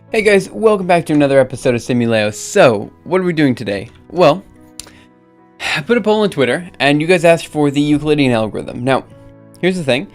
Hey guys, welcome back to another episode of Simuleo. So, what are we doing today? Well, I put a poll on Twitter, and you guys asked for the Euclidean algorithm. Now, here's the thing.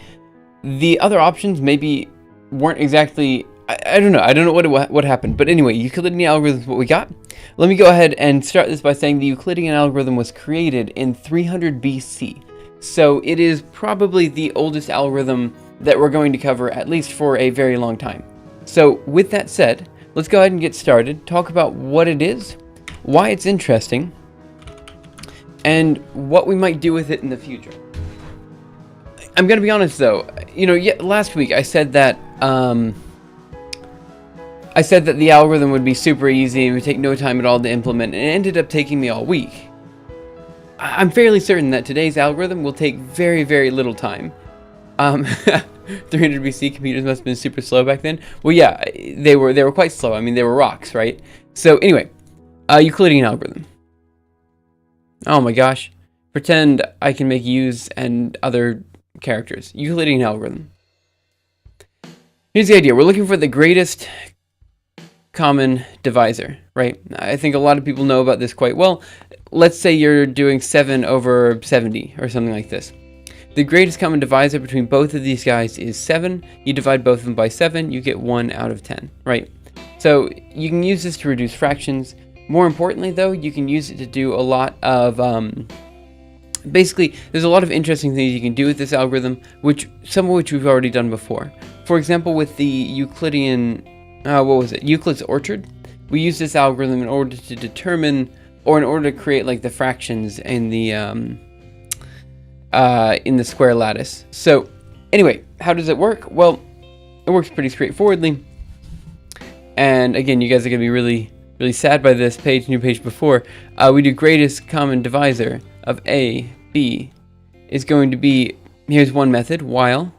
The other options maybe weren't exactly... I don't know what happened. But anyway, Euclidean algorithm is what we got. Let me go ahead and start this by saying the Euclidean algorithm was created in 300 BC. So, it is probably the oldest algorithm that we're going to cover, at least for a very long time. So, with that said, let's go ahead and get started, talk about what it is, why it's interesting, and what we might do with it in the future. I'm going to be honest though, last week I said that the algorithm would be super easy and would take no time at all to implement, and it ended up taking me all week. I'm fairly certain that today's algorithm will take very, very little time. 300 BC computers must have been super slow back then. Well, yeah, they were quite slow. I mean, they were rocks, right? So anyway, Euclidean algorithm. Oh my gosh. Pretend I can make U's and other characters. Euclidean algorithm. Here's the idea. We're looking for the greatest common divisor, right? I think a lot of people know about this quite well. Let's say you're doing 7 over 70 or something like this. The greatest common divisor between both of these guys is 7. You divide both of them by 7, you get 1 out of 10, right? So you can use this to reduce fractions. More importantly, though, you can use it to do a lot of, basically, there's a lot of interesting things you can do with this algorithm, some of which we've already done before. For example, with the Euclidean, Euclid's orchard, we use this algorithm in order to determine, or in order to create like the fractions in the square lattice. So anyway, how does it work? Well, it works pretty straightforwardly. And again, you guys are going to be really really sad by this page, new page before, we do greatest common divisor of A, B is going to be, here's one method, while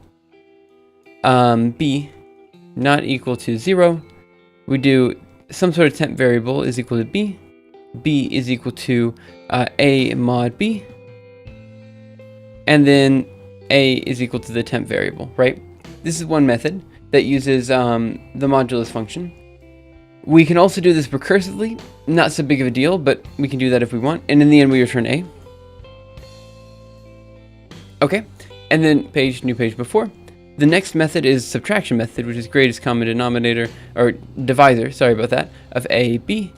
B not equal to 0. We do some sort of temp variable is equal to B. B is equal to A mod B. And then A is equal to the temp variable, right? This is one method that uses the modulus function. We can also do this recursively, not so big of a deal, but we can do that if we want. And in the end, we return A. Okay, and then new page before. The next method is subtraction method, which is greatest common denominator, or divisor, sorry about that, of A, B.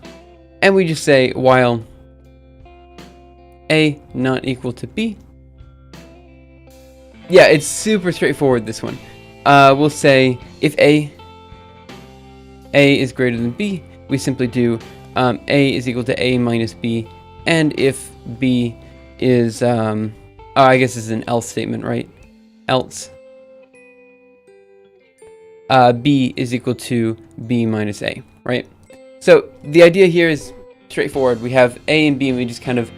And we just say while A not equal to B. Yeah, it's super straightforward, this one. We'll say if A is greater than B, we simply do A is equal to A minus B. And if B is, I guess this is an else statement, right? Else B is equal to B minus A, right? So the idea here is straightforward. We have A and B, and we just kind of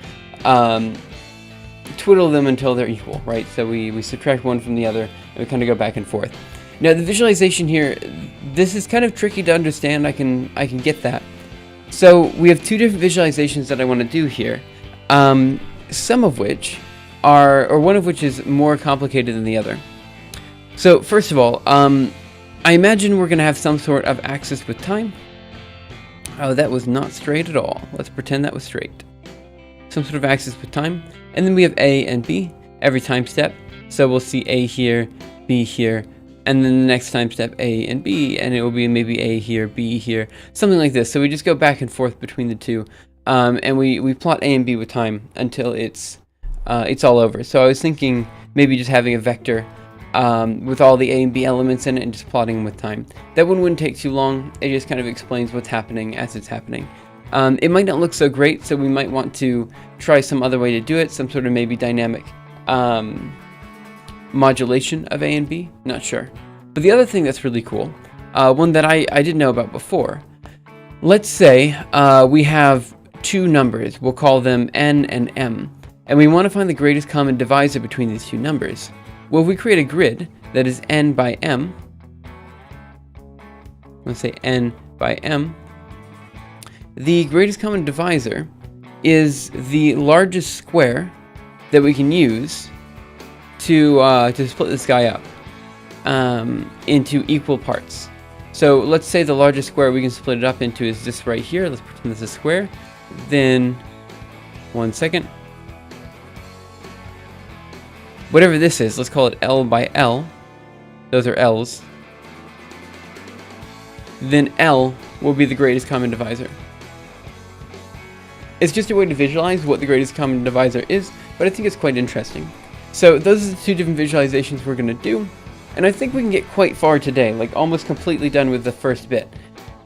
twiddle them until they're equal, right? So we subtract one from the other, and we kind of go back and forth. Now the visualization here, this is kind of tricky to understand. I can get that. So we have two different visualizations that I want to do here, some of which are, or one of which is more complicated than the other. So first of all, I imagine we're going to have some sort of axis with time. Oh, that was not straight at all. Let's pretend that was straight. Some sort of axis with time. And then we have A and B every time step. So we'll see A here, B here, and then the next time step A and B, and it will be maybe A here, B here, something like this. So we just go back and forth between the two, and we plot A and B with time until it's all over. So I was thinking maybe just having a vector with all the A and B elements in it and just plotting them with time. That one wouldn't take too long. It just kind of explains what's happening as it's happening. It might not look so great, so we might want to try some other way to do it, some sort of maybe dynamic modulation of A and B, not sure. But the other thing that's really cool, one that I didn't know about before, let's say we have two numbers, we'll call them N and M, and we want to find the greatest common divisor between these two numbers. Well, if we create a grid that is N by M, let's say N by M, the greatest common divisor is the largest square that we can use to split this guy up into equal parts. So let's say the largest square we can split it up into is this right here. Let's pretend this is a square. Then, 1 second. Whatever this is, let's call it L by L. Those are L's. Then L will be the greatest common divisor. It's just a way to visualize what the greatest common divisor is, but I think it's quite interesting. So those are the two different visualizations we're going to do, and I think we can get quite far today, like almost completely done with the first bit,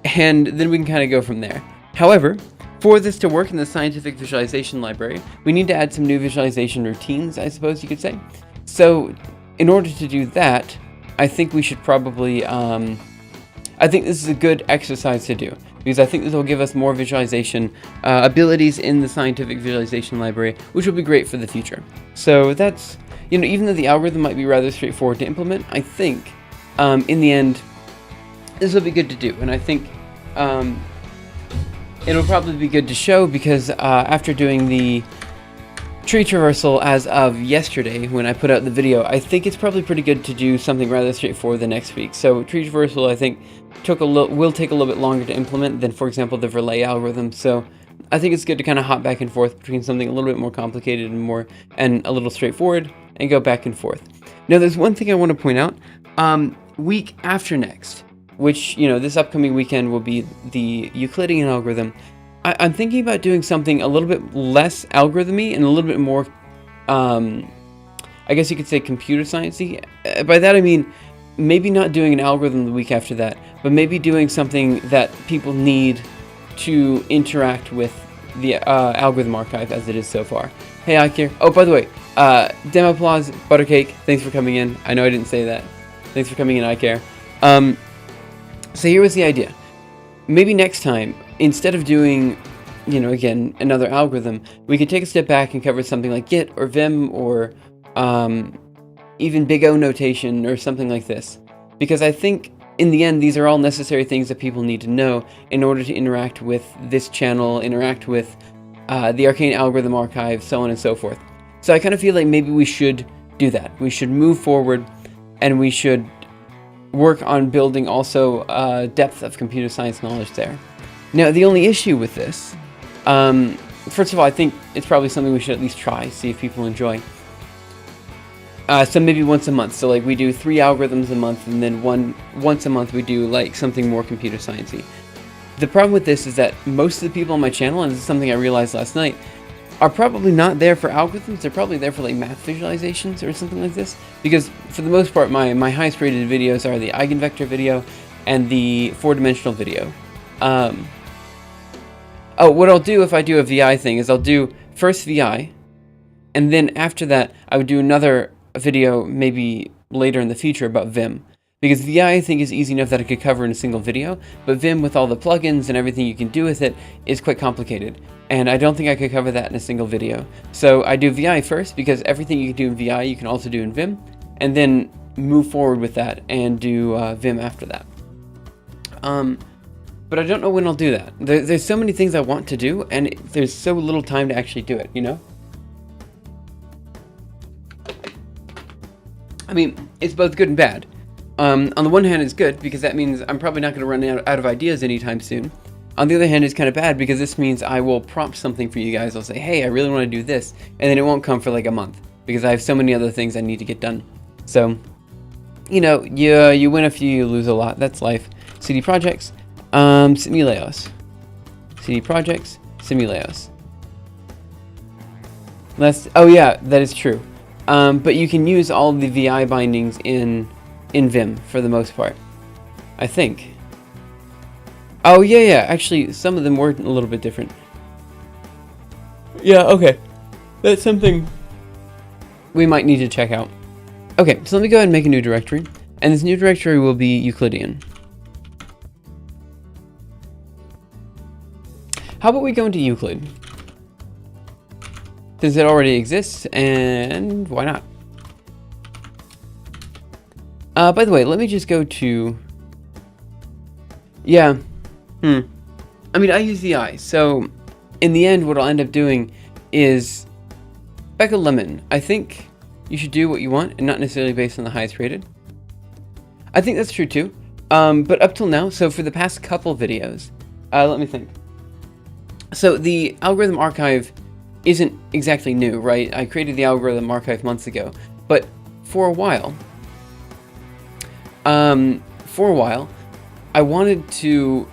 and then we can kind of go from there. However, for this to work in the scientific visualization library, we need to add some new visualization routines, I suppose you could say. So in order to do that, I think we should probably, I think this is a good exercise to do, because I think this will give us more visualization abilities in the scientific visualization library, which will be great for the future. So that's, even though the algorithm might be rather straightforward to implement, I think in the end, this will be good to do. And I think it'll probably be good to show, because after doing the tree traversal as of yesterday, when I put out the video, I think it's probably pretty good to do something rather straightforward the next week. So tree traversal, I think, will take a little bit longer to implement than, for example, the Verlet algorithm. So I think it's good to kind of hop back and forth between something a little bit more complicated and a little straightforward, and go back and forth. Now, there's one thing I want to point out. Week after next, which, this upcoming weekend will be the Euclidean algorithm, I'm thinking about doing something a little bit less algorithm-y and a little bit more, I guess you could say, computer science-y. By that I mean, maybe not doing an algorithm the week after that, but maybe doing something that people need to interact with the algorithm archive as it is so far. Hey, Ikir. Oh, by the way, demo applause, Buttercake, thanks for coming in. I know I didn't say that. Thanks for coming in, Ikir. So here was the idea. Maybe next time, instead of doing, again, another algorithm, we could take a step back and cover something like Git or Vim or even Big O notation or something like this. Because I think in the end, these are all necessary things that people need to know in order to interact with this channel, interact with the Arcane Algorithm Archive, so on and so forth. So I kind of feel like maybe we should do that. We should move forward, and we should work on building also depth of computer science knowledge there. Now, the only issue with this, first of all, I think it's probably something we should at least try, see if people enjoy. So maybe once a month. So like we do 3 algorithms a month, and then once a month we do like something more computer sciencey. The problem with this is that most of the people on my channel, and this is something I realized last night, are probably not there for algorithms. They're probably there for like math visualizations or something like this. Because for the most part, my highest rated videos are the eigenvector video and the 4-dimensional video. Oh, what I'll do if I do a VI thing is I'll do first VI, and then after that I would do another video maybe later in the future about Vim. Because VI I think is easy enough that I could cover in a single video, but Vim with all the plugins and everything you can do with it is quite complicated. And I don't think I could cover that in a single video. So I do VI first, because everything you can do in VI you can also do in Vim, and then move forward with that and do Vim after that. But I don't know when I'll do that. There's so many things I want to do, and there's so little time to actually do it, I mean, it's both good and bad. On the one hand, it's good, because that means I'm probably not going to run out of ideas anytime soon. On the other hand, it's kind of bad, because this means I will prompt something for you guys. I'll say, hey, I really want to do this, and then it won't come for like a month, because I have so many other things I need to get done. So, you win a few, you lose a lot. That's life. CD projects, Simuleos. CD projects, Simuleos. Oh yeah, that is true. But you can use all the VI bindings in Vim for the most part, I think. Oh yeah, actually some of them were a little bit different. Yeah, okay. That's something we might need to check out. Okay, so let me go ahead and make a new directory, and this new directory will be Euclidean. How about we go into Euclid? Since it already exists, and why not? By the way, let me just go to... Yeah. I mean, I use the I, so in the end, what I'll end up doing is... Becca Lemon, I think you should do what you want, and not necessarily based on the highest rated. I think that's true too. But up till now, so for the past couple videos, let me think. So the algorithm archive isn't exactly new, right? I created the algorithm archive months ago, but for a while, I wanted to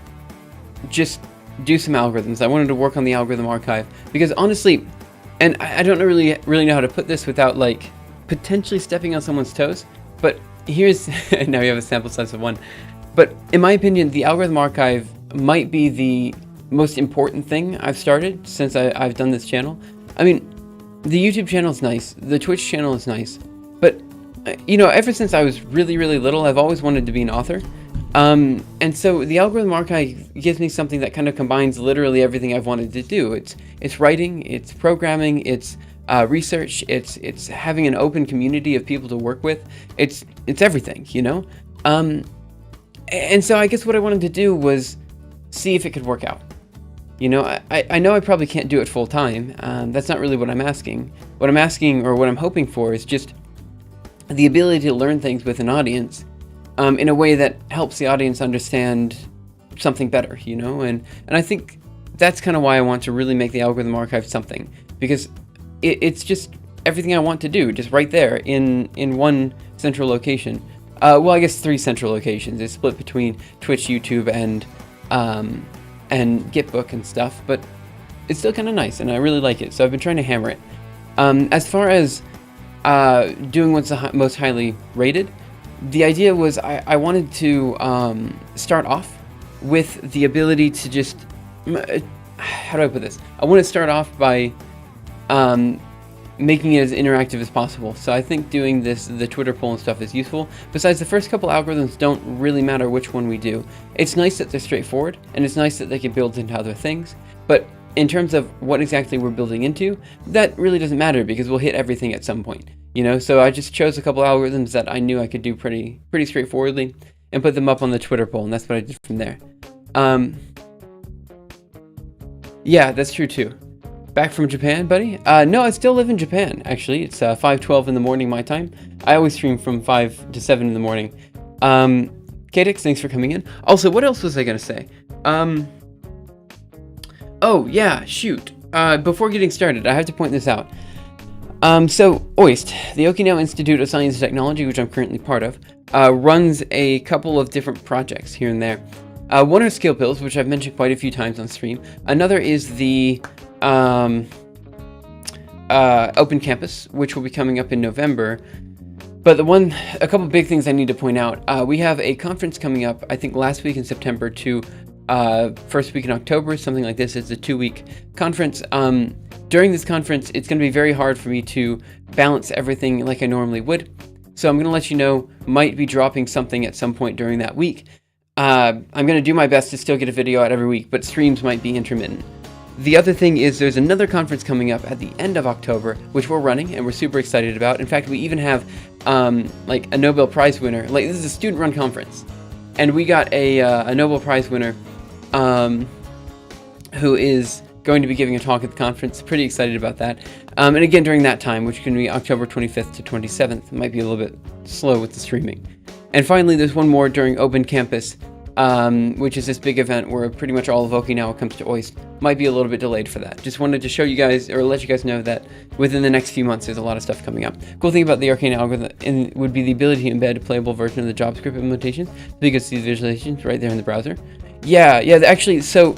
just do some algorithms. I wanted to work on the algorithm archive because honestly, and I don't really know how to put this without like potentially stepping on someone's toes, but here's, now we have a sample size of 1, but in my opinion, the algorithm archive might be the most important thing I've started since I've done this channel. I mean, the YouTube channel is nice, the Twitch channel is nice, but ever since I was really little, I've always wanted to be an author. And so the algorithm archive gives me something that kind of combines literally everything I've wanted to do. It's writing, it's programming, it's research, it's having an open community of people to work with. It's everything, and so I guess what I wanted to do was see if it could work out. I know I probably can't do it full time. That's not really what I'm asking. What I'm asking, or what I'm hoping for, is just the ability to learn things with an audience in a way that helps the audience understand something better, and I think that's kind of why I want to really make the algorithm archive something, because it's just everything I want to do, just right there in one central location. Well, I guess 3 central locations. It's split between Twitch, YouTube, and Gitbook and stuff, but it's still kind of nice, and I really like it, so I've been trying to hammer it. As far as doing what's the most highly rated, the idea was I wanted to start off with the ability to just... how do I put this? I want to start off by making it as interactive as possible. So I think doing the Twitter poll and stuff is useful. Besides, the first couple algorithms don't really matter which one we do. It's nice that they're straightforward, and it's nice that they can build into other things. But in terms of what exactly we're building into, that really doesn't matter because we'll hit everything at some point. You know, so I just chose a couple algorithms that I knew I could do pretty straightforwardly and put them up on the Twitter poll, and that's what I did from there. Yeah, that's true too. Back from Japan, buddy? No, I still live in Japan, actually. It's 5:12 in the morning my time. I always stream from 5 to 7 in the morning. Kadix, thanks for coming in. Also, what else was I going to say? Oh, yeah, shoot. Before getting started, I have to point this out. So, OIST, the Okinawa Institute of Science and Technology, which I'm currently part of, runs a couple of different projects here and there. One are skill pills, which I've mentioned quite a few times on stream. Another is the Open Campus, which will be coming up in November. But a couple big things I need to point out. We have a conference coming up, I think last week in September to first week in October, something like this. It's a 2-week conference. During this conference, it's going to be very hard for me to balance everything like I normally would. So I'm going to let you know, might be dropping something at some point during that week. I'm going to do my best to still get a video out every week, but streams might be intermittent. The other thing is there's another conference coming up at the end of October, which we're running and we're super excited about. In fact, we even have like a Nobel Prize winner. Like, this is a student-run conference, and we got a Nobel Prize winner who is going to be giving a talk at the conference. Pretty excited about that. And again, during that time, which can be October 25th to 27th, it might be a little bit slow with the streaming. And finally, there's one more during Open Campus, which is this big event where pretty much all of Okinawa comes to OIST. Might be a little bit delayed for that. Just wanted to show you guys, or let you guys know that within the next few months, there's a lot of stuff coming up. Cool thing about the Arcane algorithm would be the ability to embed a playable version of the JavaScript implementation. So you can see the visualizations right there in the browser. Yeah, actually, so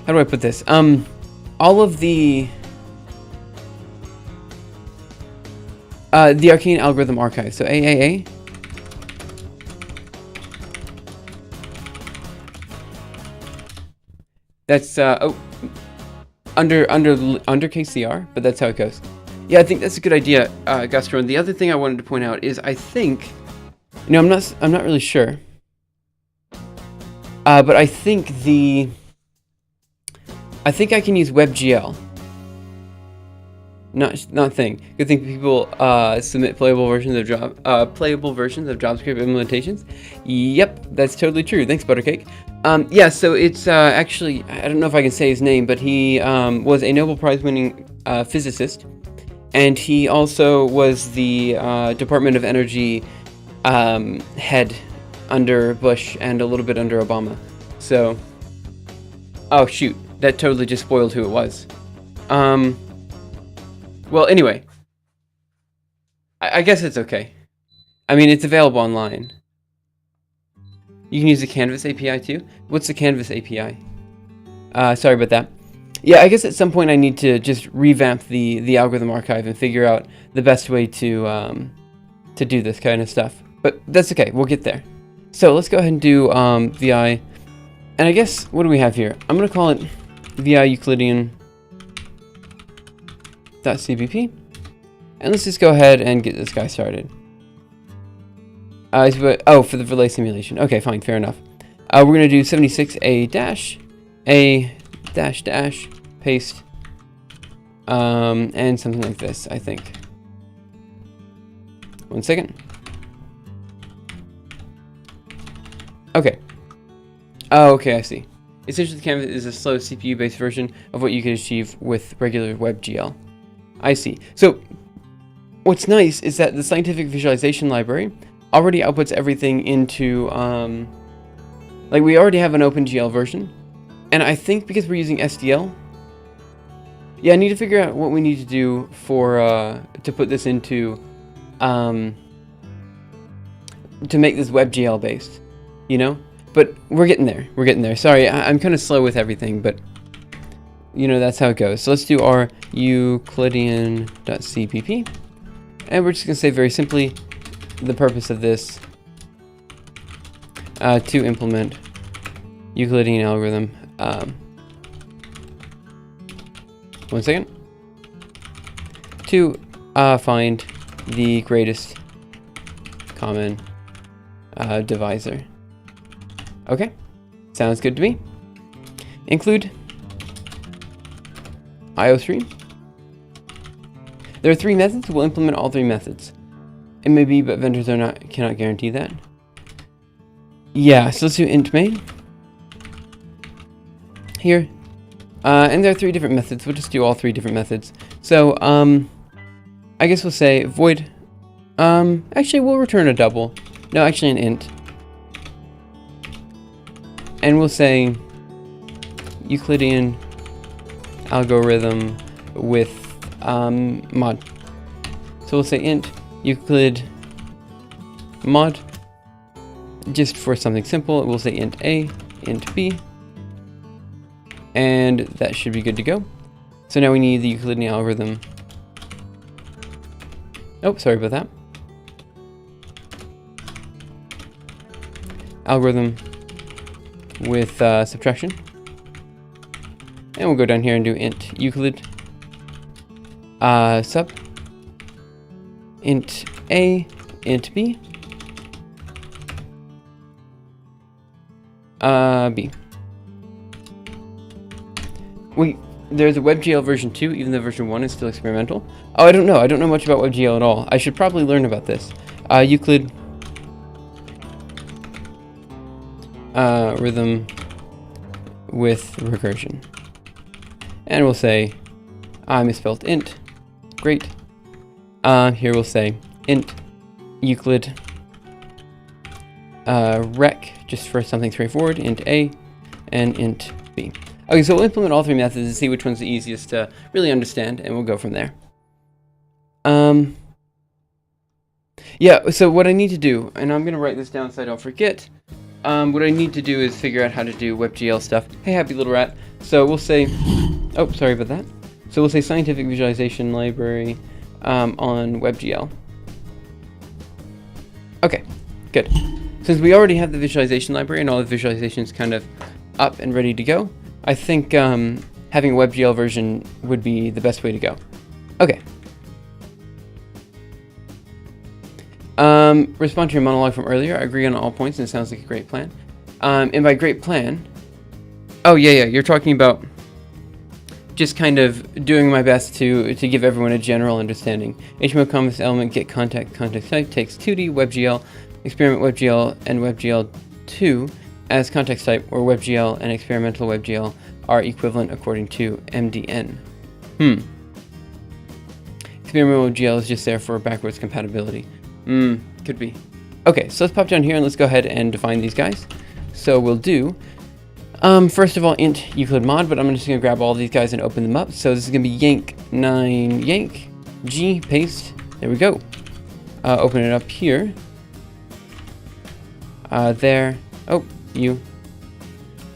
how do I put this? All of the Arcane Algorithm archive, so AAA. That's under KCR, but that's how it goes. Yeah, I think that's a good idea, Gastro. And the other thing I wanted to point out is I think, I'm not really sure, but I think I can use WebGL. Not thing. Good thing people submit playable versions of JavaScript implementations. Yep, that's totally true. Thanks, Buttercake. Yeah, so it's actually, I don't know if I can say his name, but he was a Nobel Prize winning physicist, and he also was the Department of Energy head under Bush and a little bit under Obama. So, oh shoot, that totally just spoiled who it was. Well, anyway, I guess it's okay. I mean, it's available online. You can use the Canvas API too. What's the Canvas API? Sorry about that. Yeah, I guess at some point I need to just revamp the algorithm archive and figure out the best way to do this kind of stuff. But that's okay. We'll get there. So let's go ahead and do VI. And I guess, what do we have here? I'm going to call it VI Euclidean .cbp, and let's just go ahead and get this guy started. Oh, for the relay simulation. Okay, fine, fair enough. We're gonna do 76a dash paste, and something like this, I think. 1 second. Okay. Oh, okay, I see. Essentially, Canvas is a slow CPU-based version of what you can achieve with regular WebGL. I see. So, what's nice is that the scientific visualization library already outputs everything into, like, we already have an OpenGL version, and I think because we're using SDL, yeah, I need to figure out what we need to do for, to put this into, to make this WebGL based, you know? But we're getting there. Sorry, I'm kind of slow with everything, but that's how it goes. So let's do our Euclidean.cpp. And we're just going to say very simply the purpose of this to implement Euclidean algorithm. 1 second. to find the greatest common divisor. Okay, sounds good to me. Include IO3. There are 3 methods. We'll implement all 3 methods. It may be, but vendors cannot guarantee that. Yeah, so let's do int main here. And there are 3 different methods. We'll just do all 3 different methods. So, I guess we'll say void. Actually, we'll return a double. No, actually an int. And we'll say Euclidean Algorithm with mod. So we'll say int Euclid mod. Just for something simple, we'll say int A, int B. And that should be good to go. So now we need the Euclidean algorithm. Oh, sorry about that. Algorithm with subtraction. And we'll go down here and do int Euclid sub int A, int B, B. There's a WebGL version 2, even though version 1 is still experimental. Oh, I don't know. I don't know much about WebGL at all. I should probably learn about this. Euclid rhythm with recursion. And we'll say, I misspelled int. Great. Here we'll say int Euclid rec, just for something straightforward, int A, and int B. Okay, so we'll implement all 3 methods and see which one's the easiest to really understand, and we'll go from there. Yeah, so what I need to do, and I'm going to write this down so I don't forget, what I need to do is figure out how to do WebGL stuff. Hey, happy little rat. So we'll say, oh, sorry about that. So we'll say scientific visualization library on WebGL. Okay, good. Since we already have the visualization library and all the visualizations kind of up and ready to go, I think having a WebGL version would be the best way to go. Okay. Respond to your monologue from earlier. I agree on all points, and it sounds like a great plan. And by great plan, oh yeah, you're talking about just kind of doing my best to give everyone a general understanding. HTML comments element get context type takes 2D WebGL, experiment WebGL, and WebGL2 as context type, where WebGL and experimental WebGL are equivalent according to MDN. Experimental WebGL is just there for backwards compatibility. Could be. Okay, so let's pop down here and let's go ahead and define these guys. So we'll do, first of all, int Euclid mod, but I'm just going to grab all these guys and open them up. So this is going to be yank9 yank g paste. There we go. Open it up here. There. Oh, you.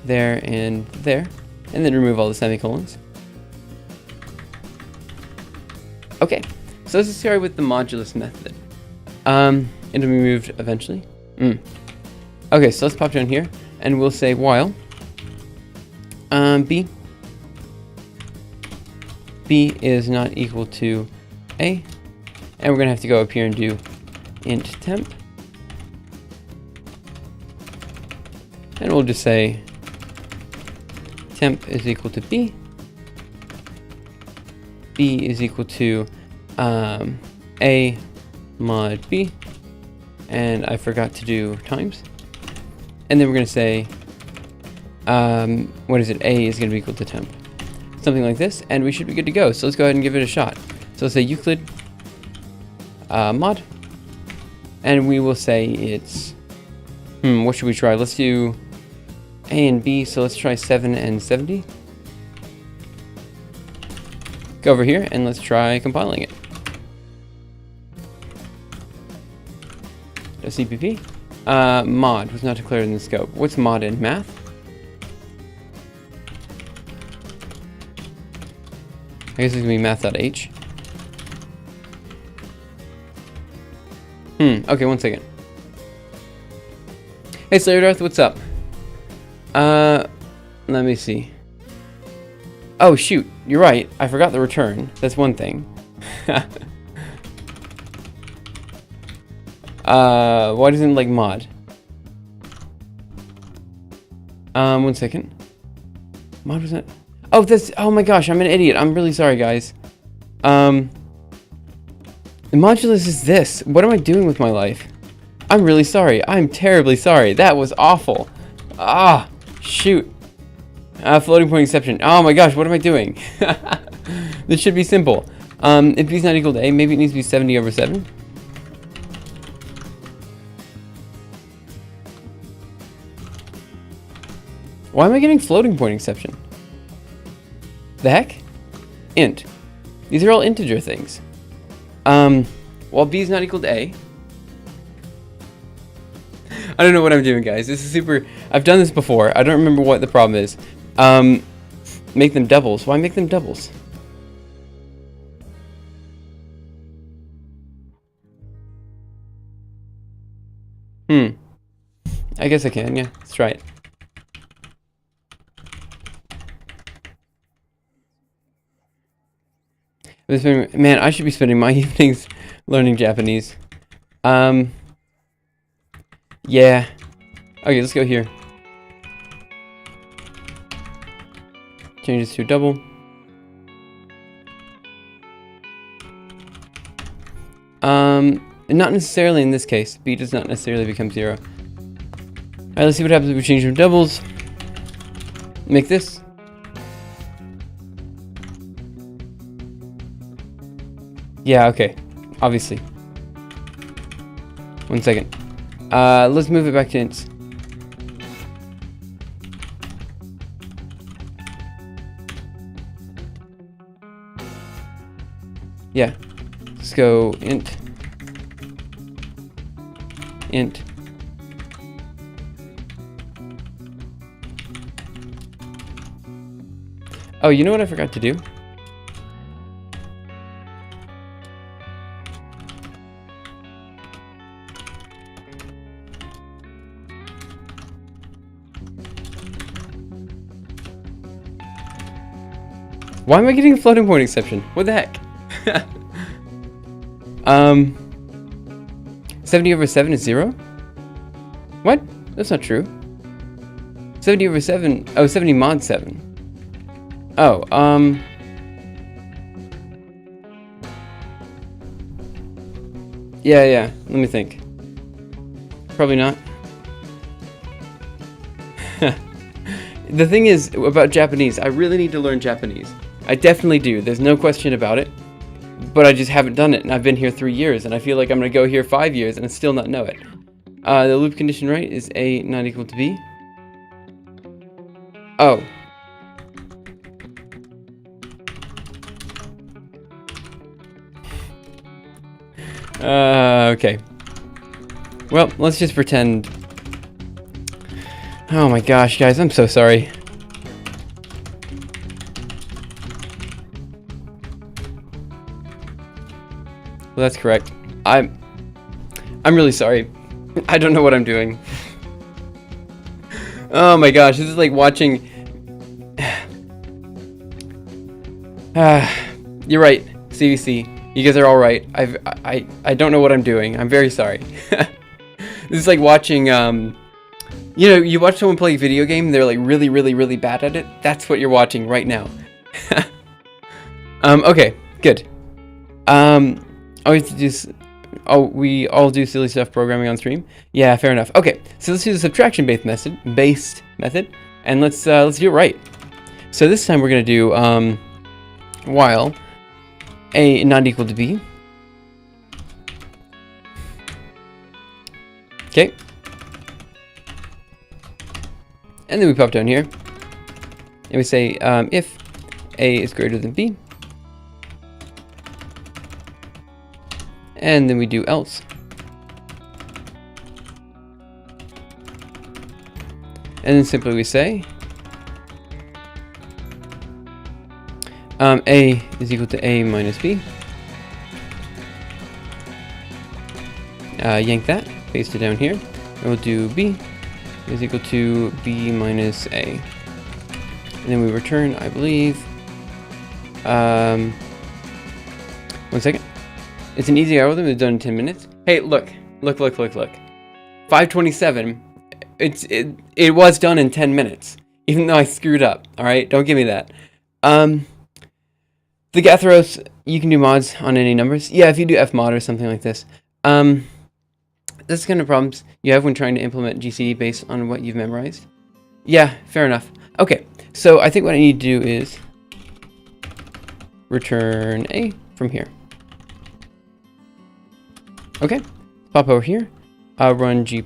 There and there. And then remove all the semicolons. Okay, so let's start with the Modulus method. It'll be removed eventually. Okay, so let's pop down here and we'll say while b is not equal to a, and we're gonna have to go up here and do int temp, and we'll just say temp is equal to b is equal to a mod b, and I forgot to do times, and then we're going to say what is it, a is going to be equal to temp, something like this, and we should be good to go. So let's go ahead and give it a shot. So let's say Euclid mod, and we will say it's what should we try? Let's do a and b, so let's try 7 and 70. Go over here and let's try compiling it. CPP. Mod was not declared in the scope. What's mod in math? I guess it's gonna be math.h. Okay, one second. Hey Slayer Darth, what's up? Let me see. Oh shoot, you're right. I forgot the return. That's one thing. Why doesn't it like mod? 1 second. Mod was it? Oh, this. Oh my gosh, I'm an idiot. I'm really sorry, guys. The modulus is this. What am I doing with my life? I'm really sorry. I'm terribly sorry. That was awful. Ah, shoot. Floating point exception. Oh my gosh, what am I doing? This should be simple. If b is not equal to a, maybe it needs to be 70 over 7. Why am I getting floating point exception? The heck? Int. These are all integer things. Well, b is not equal to a. I don't know what I'm doing, guys. This is super... I've done this before. I don't remember what the problem is. Make them doubles. Why make them doubles? I guess I can, yeah. Let's try it. Man, I should be spending my evenings learning Japanese. Yeah. Okay, let's go here. Change this to a double. Not necessarily in this case. B does not necessarily become 0. Alright, let's see what happens if we change them to doubles. Make this. Yeah, okay. Obviously. 1 second. Let's move it back to ints. Yeah. Let's go int. Int. Oh, you know what I forgot to do? Why am I getting a floating point exception? What the heck? 70 over 7 is 0? What? That's not true. 70 over 7... Oh, 70 mod 7. Oh, Yeah. Let me think. Probably not. The thing is, about Japanese, I really need to learn Japanese. I definitely do. There's no question about it. But I just haven't done it, and I've been here 3 years, and I feel like I'm going to go here 5 years and still not know it. The loop condition, right, is A not equal to B. Oh. Okay. Well, let's just pretend... Oh my gosh, guys, I'm so sorry. Well, that's correct. I'm really sorry. I don't know what I'm doing. Oh my gosh, this is like watching... You're right, CVC. You guys are all right. I don't know what I'm doing. I'm very sorry. This is like watching, you know, you watch someone play a video game, and they're like really bad at it. That's what you're watching right now. Okay, good. We all do silly stuff programming on stream. Yeah, fair enough. Okay, so let's do the subtraction based method, and let's do it right. So this time we're gonna do while a not equal to b. Okay. And then we pop down here, and we say if a is greater than b. And then we do else. And then simply we say a is equal to a minus b. Yank that, paste it down here, and we'll do b is equal to b minus a. And then we return, I believe, 1 second. It's an easy algorithm. It's done in 10 minutes. Hey, look. 527. It was done in 10 minutes, even though I screwed up. All right, don't give me that. The Gathros, you can do mods on any numbers. Yeah, if you do fmod or something like this. That's the kind of problems you have when trying to implement GCD based on what you've memorized. Yeah, fair enough. Okay, so I think what I need to do is return A from here. Okay, pop over here, run G++,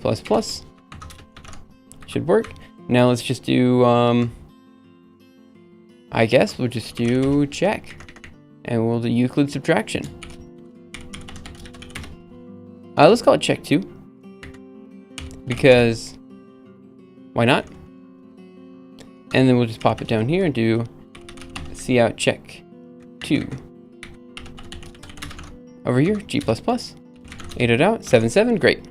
should work. Now let's just do, I guess we'll just do check, and we'll do Euclid subtraction. Let's call it check 2, because why not? And then we'll just pop it down here and do cout check 2. Over here, G++. 8 it out, 7, 7, great.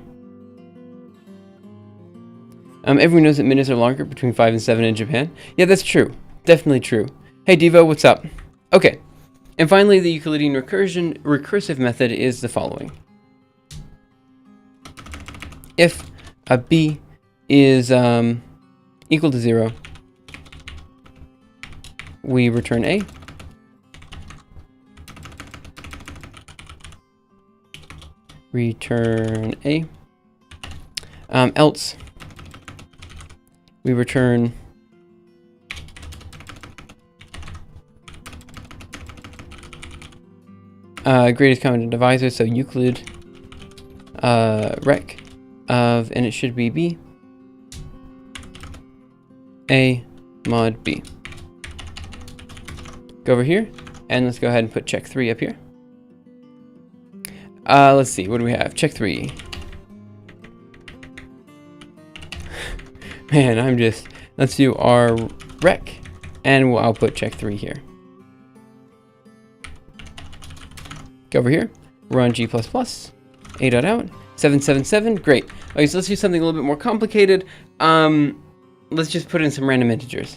Everyone knows that minutes are longer between 5 and 7 in Japan. Yeah, that's true. Definitely true. Hey, Devo, what's up? Okay. And finally, the Euclidean recursive method is the following. If a b is equal to 0, we return a. Return a. Else we return greatest common divisor, so Euclid rec of, and it should be b, a mod b. Go over here and let's go ahead and put check 3 up here. Let's see, what do we have? Check 3. Man, let's do our rec, and we'll output check 3 here. Go over here, run G++, 8 out, 777, great. Okay, so let's do something a little bit more complicated. Let's just put in some random integers.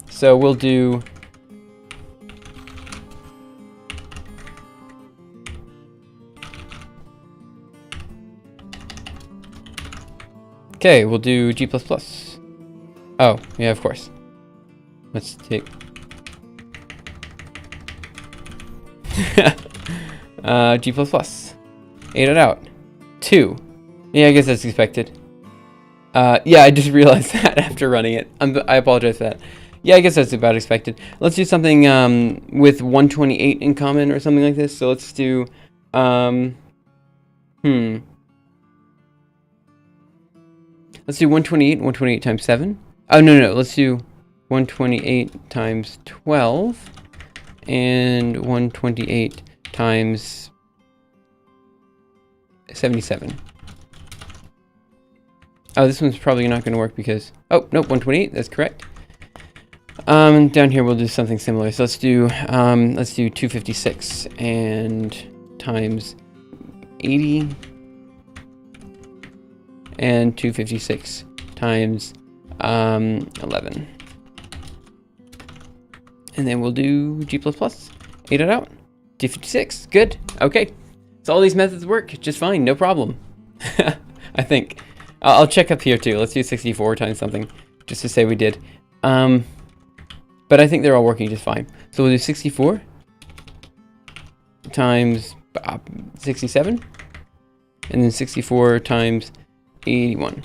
So we'll do okay, we'll do G++. Oh, yeah, of course. Let's take G++. 8 it out. 2. Yeah, I guess that's expected. Yeah, I just realized that after running it. I apologize for that. Yeah, I guess that's about expected. Let's do something with 128 in common or something like this. So let's do let's do 128 times 7. Oh, no, let's do 128 times 12 and 128 times 77. Oh, this one's probably not going to work because, oh, nope, 128, that's correct. Down here we'll do something similar. So let's do 256 and times 80 and 256 times 11. And then we'll do G++. 8 it out. 256. Good. Okay. So all these methods work just fine. No problem. I think. I'll check up here too. Let's do 64 times something just to say we did. But I think they're all working just fine. So we'll do 64 times 67 and then 64 times 81.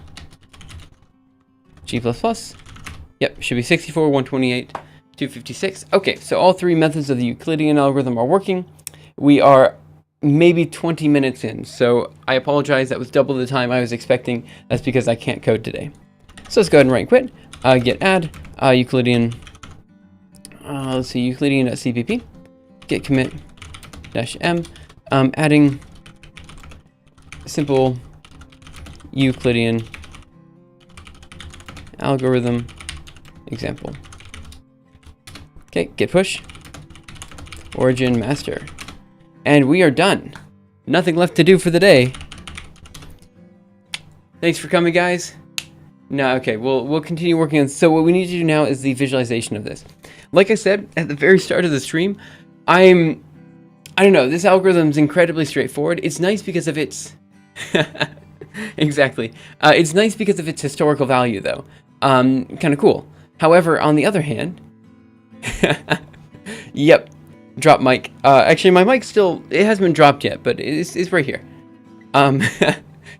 G++. Yep, should be 64, 128, 256. Okay, so all three methods of the Euclidean algorithm are working. We are maybe 20 minutes in, so I apologize. That was double the time I was expecting. That's because I can't code today. So let's go ahead and write quit. Git add Euclidean. Let's see, Euclidean.cpp. Git commit -m. Adding simple Euclidean algorithm example. Okay, git push origin master. And we are done. Nothing left to do for the day. Thanks for coming, guys. No, okay, we'll continue working on. So what we need to do now is the visualization of this. Like I said at the very start of the stream, I'm I don't know, this algorithm's incredibly straightforward. It's nice because of its... Exactly. It's nice because of its historical value, though. Kind of cool. However, on the other hand... Yep. Drop mic. Actually, my mic's still... It hasn't been dropped yet, but it's right here.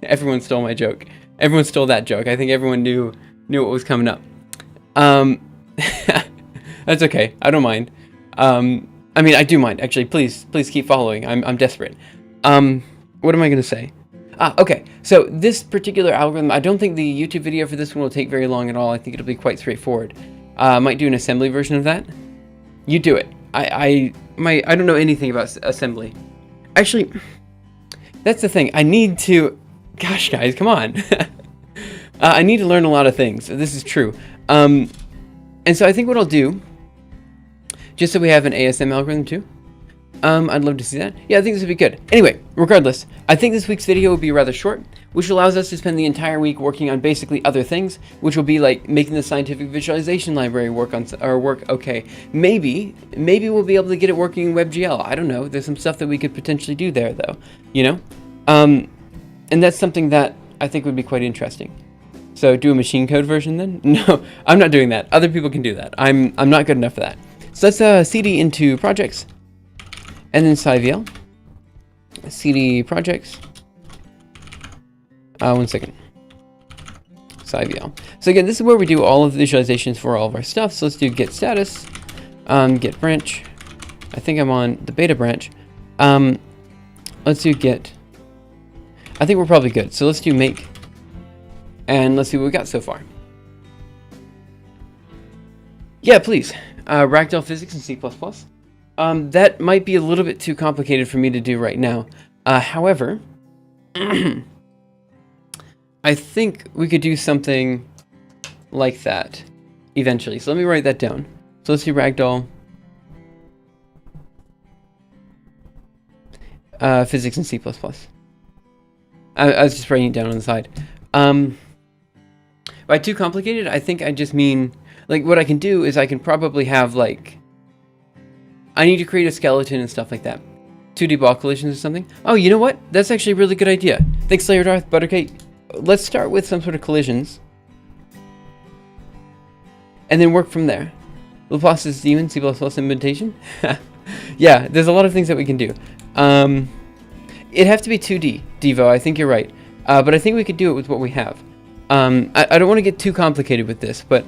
Everyone stole my joke. Everyone stole that joke. I think everyone knew what was coming up. That's okay. I don't mind. I mean, I do mind. Actually, please keep following. I'm desperate. What am I going to say? Okay. So this particular algorithm, I don't think the YouTube video for this one will take very long at all. I think it'll be quite straightforward. I might do an assembly version of that. You do it. I don't know anything about assembly. Actually, that's the thing. I need to... Gosh, guys, come on. I need to learn a lot of things. This is true. And so I think what I'll do, just so we have an ASM algorithm too, I'd love to see that. Yeah, I think this would be good. Anyway, regardless, I think this week's video will be rather short, which allows us to spend the entire week working on basically other things, which will be like making the scientific visualization library work okay. Maybe we'll be able to get it working in WebGL. I don't know. There's some stuff that we could potentially do there, though. You know, and that's something that I think would be quite interesting. So do a machine code version then? No, I'm not doing that. Other people can do that. I'm not good enough for that. So let's cd into projects, and then SciVL. cd projects. 1 second. SciVL. So again, this is where we do all of the visualizations for all of our stuff. So let's do get status, get branch. I think I'm on the beta branch. Let's do get. I think we're probably good. So let's do make, and let's see what we got so far. Yeah, please. Ragdoll physics in C++. That might be a little bit too complicated for me to do right now. However, I think we could do something like that eventually. So let me write that down. So let's do ragdoll physics in C++. I was just writing it down on the side. By too complicated, I think I just mean, like, what I can do is I can probably have, like, I need to create a skeleton and stuff like that. 2D ball collisions or something. Oh, you know what? That's actually a really good idea. Thanks, Slayer Darth, Buttercake. Let's start with some sort of collisions. And then work from there. Laplace's Demon, C++ implementation. Yeah, there's a lot of things that we can do. It'd have to be 2D, Devo, I think you're right. But I think we could do it with what we have. I don't want to get too complicated with this, but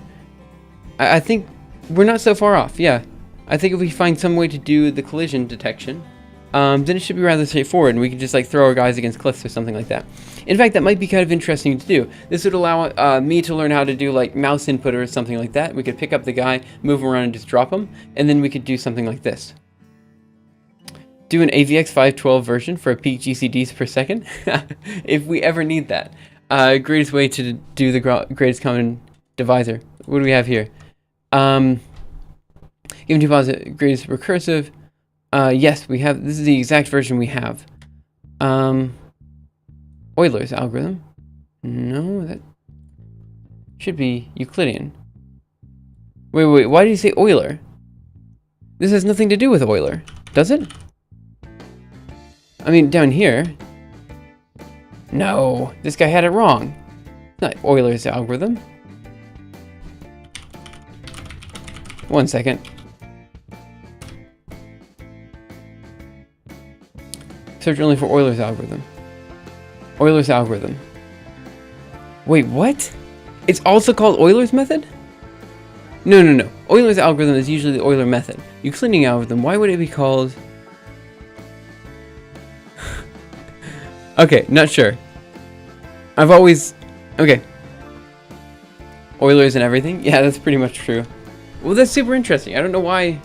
I think we're not so far off, yeah. I think if we find some way to do the collision detection, then it should be rather straightforward, and we can just like throw our guys against cliffs or something like that. In fact, that might be kind of interesting to do. This would allow me to learn how to do like mouse input or something like that. We could pick up the guy, move him around, and just drop him, and then we could do something like this. Do an AVX 512 version for a peak GCDs per second, if we ever need that. Greatest way to do the greatest common divisor. What do we have here? Given deposit greatest recursive. Yes, we have. This is the exact version we have. Euler's algorithm. No, that should be Euclidean. Wait. Why did you say Euler? This has nothing to do with Euler, does it? I mean, down here. No, this guy had it wrong. It's not Euler's algorithm. 1 second. Search only for Euler's algorithm. Euler's algorithm. Wait, what? It's also called Euler's method? No. Euler's algorithm is usually the Euler method. Euclidean algorithm, why would it be called... Okay, not sure. I've always... Okay. Euler's and everything? Yeah, that's pretty much true. Well, that's super interesting. I don't know why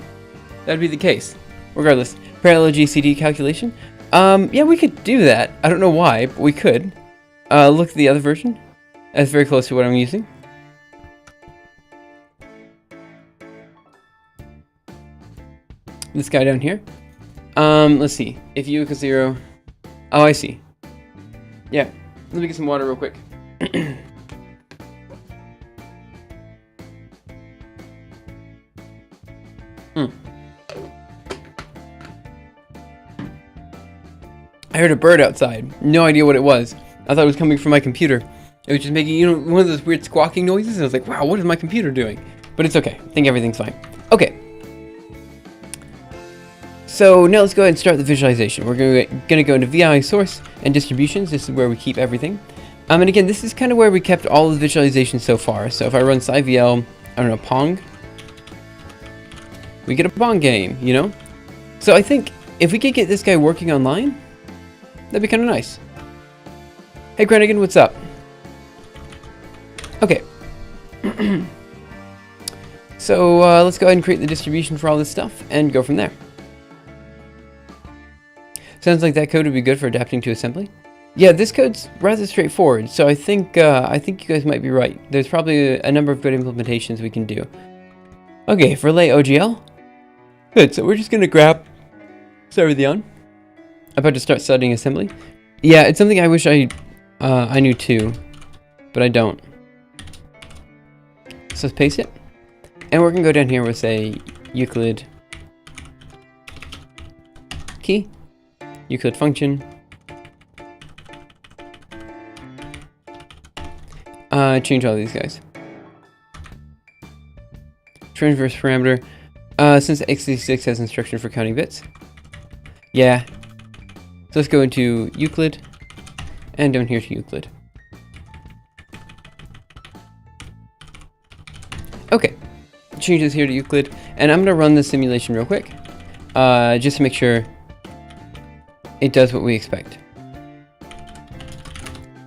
that'd be the case. Regardless, parallel GCD calculation. Yeah, we could do that. I don't know why, but we could. Look at the other version. That's very close to what I'm using. This guy down here. Let's see. If u equals 0. Oh, I see. Yeah. Let me get some water real quick. I heard a bird outside. No idea what it was. I thought it was coming from my computer. It was just making, you know, one of those weird squawking noises. And I was like, wow, what is my computer doing? But it's okay. I think everything's fine. Okay. So now let's go ahead and start the visualization. We're going to go into VI source and distributions. This is where we keep everything. And again, this is kind of where we kept all of the visualizations so far. So if I run SciVL, I don't know, Pong, we get a Pong game, you know? So I think if we could get this guy working online, that'd be kind of nice. Hey, Granigan, what's up? Okay. So let's go ahead and create the distribution for all this stuff and go from there. Sounds like that code would be good for adapting to assembly. Yeah, this code's rather straightforward, so I think you guys might be right. There's probably a number of good implementations we can do. Okay, for lay OGL. Good, so we're just gonna start with the on. I'm about to start studying assembly. Yeah, it's something I wish I knew too, but I don't. So let's paste it. And we're gonna go down here with, say, Euclid key, Euclid function, change all these guys. Transverse parameter, since x86 has instruction for counting bits. Yeah. So let's go into Euclid, and down here to Euclid. Okay. Change this here to Euclid, and I'm going to run this simulation real quick, just to make sure it does what we expect.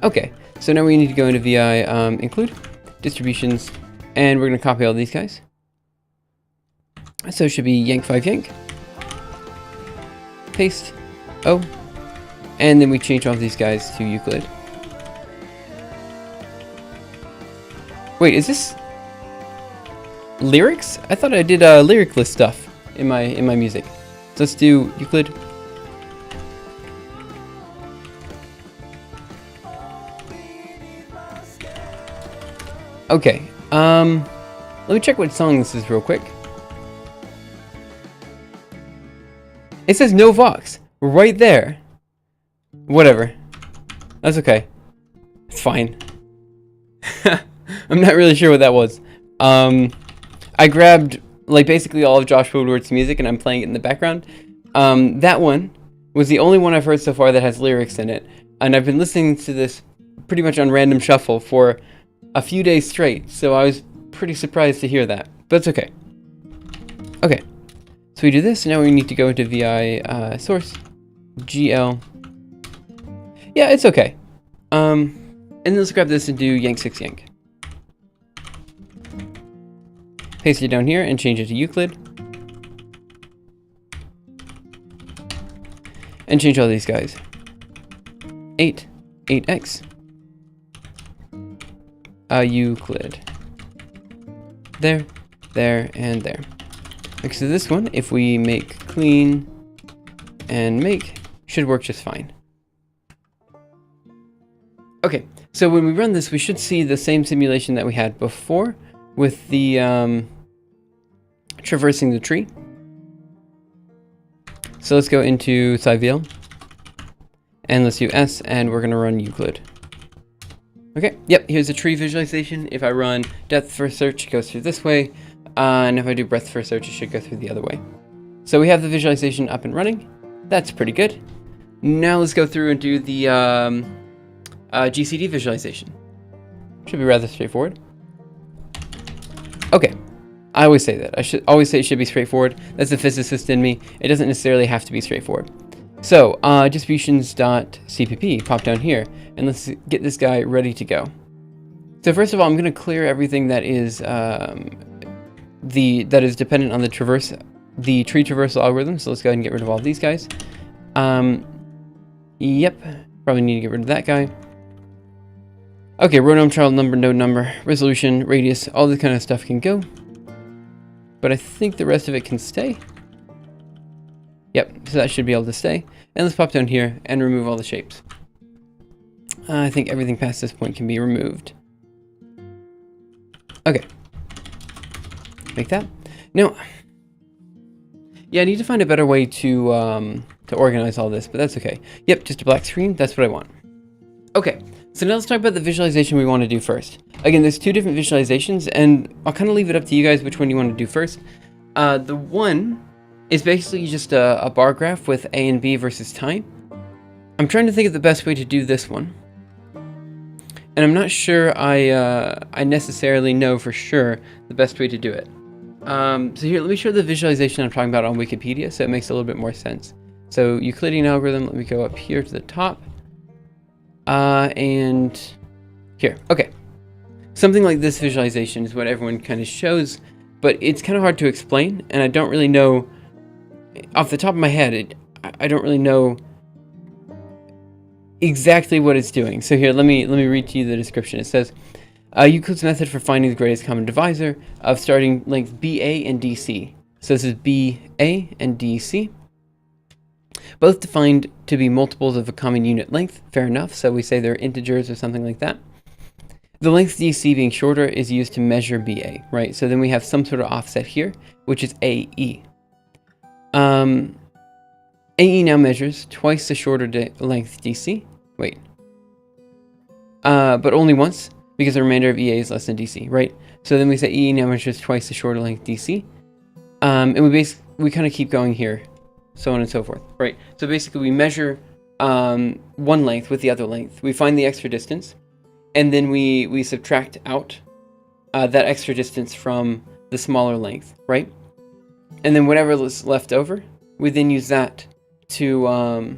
Okay, so now we need to go into VI include, distributions, and we're going to copy all these guys. So it should be yank5 yank, paste, O, and then we change all these guys to Euclid. Wait, is this lyrics? I thought I did lyricless stuff in my music. So let's do Euclid. Okay. Let me check what song this is real quick. It says no Vox right there. Whatever. That's okay. It's fine. I'm not really sure what that was. I grabbed like basically all of Josh Woodward's music and I'm playing it in the background. That one was the only one I've heard so far that has lyrics in it. And I've been listening to this pretty much on random shuffle for a few days straight. So I was pretty surprised to hear that. But it's okay. Okay. So we do this. Now we need to go into VI source. GL. Yeah, it's okay. And then let's grab this and do yank6 yank. Paste it down here and change it to Euclid. And change all these guys. 8x. Euclid. There, and there. Okay, so this one, if we make clean and make, should work just fine. Okay, so when we run this, we should see the same simulation that we had before with the traversing the tree. So let's go into SciVL and let's do S and we're going to run Euclid. Okay, yep, here's the tree visualization. If I run depth first search, it goes through this way. And if I do breadth first search, it should go through the other way. So we have the visualization up and running. That's pretty good. Now let's go through and do the GCD visualization. Should be rather straightforward. Okay, I always say that. I should always say it should be straightforward. That's the physicist in me. It doesn't necessarily have to be straightforward. So, distributions.cpp, pop down here, and let's get this guy ready to go. So first of all, I'm going to clear everything that is dependent on the tree traversal algorithm. So let's go ahead and get rid of all these guys. Yep, probably need to get rid of that guy. Okay, row number, child number, node number, resolution, radius, all this kind of stuff can go. But I think the rest of it can stay. Yep, so that should be able to stay. And let's pop down here and remove all the shapes. I think everything past this point can be removed. Okay. Like that. Now, Yeah, I need to find a better way to organize all this, but that's okay. Yep, just a black screen. That's what I want. Okay, so now let's talk about the visualization we want to do first. Again, there's two different visualizations, and I'll kind of leave it up to you guys which one you want to do first. The one is basically just a bar graph with A and B versus time. I'm trying to think of the best way to do this one. And I'm not sure I necessarily know for sure the best way to do it. So here, let me show the visualization I'm talking about on Wikipedia so it makes a little bit more sense. So Euclidean algorithm, let me go up here to the top. And here, okay. Something like this visualization is what everyone kind of shows, but it's kind of hard to explain, and I don't really know, off the top of my head, I don't really know exactly what it's doing. So here, let me read to you the description. It says, Euclid's method for finding the greatest common divisor of starting length BA and DC. So this is BA and DC. Both defined to be multiples of a common unit length. Fair enough. So we say they're integers or something like that. The length DC being shorter is used to measure BA, right? So then we have some sort of offset here, which is AE. AE now measures twice the shorter length DC. Wait. But only once, because the remainder of EA is less than DC, right? So then we say EE now measures twice the shorter length DC. And we kind of keep going here, so on and so forth, right? So basically we measure one length with the other length. We find the extra distance, and then we subtract out that extra distance from the smaller length, right? And then whatever is left over, we then use that to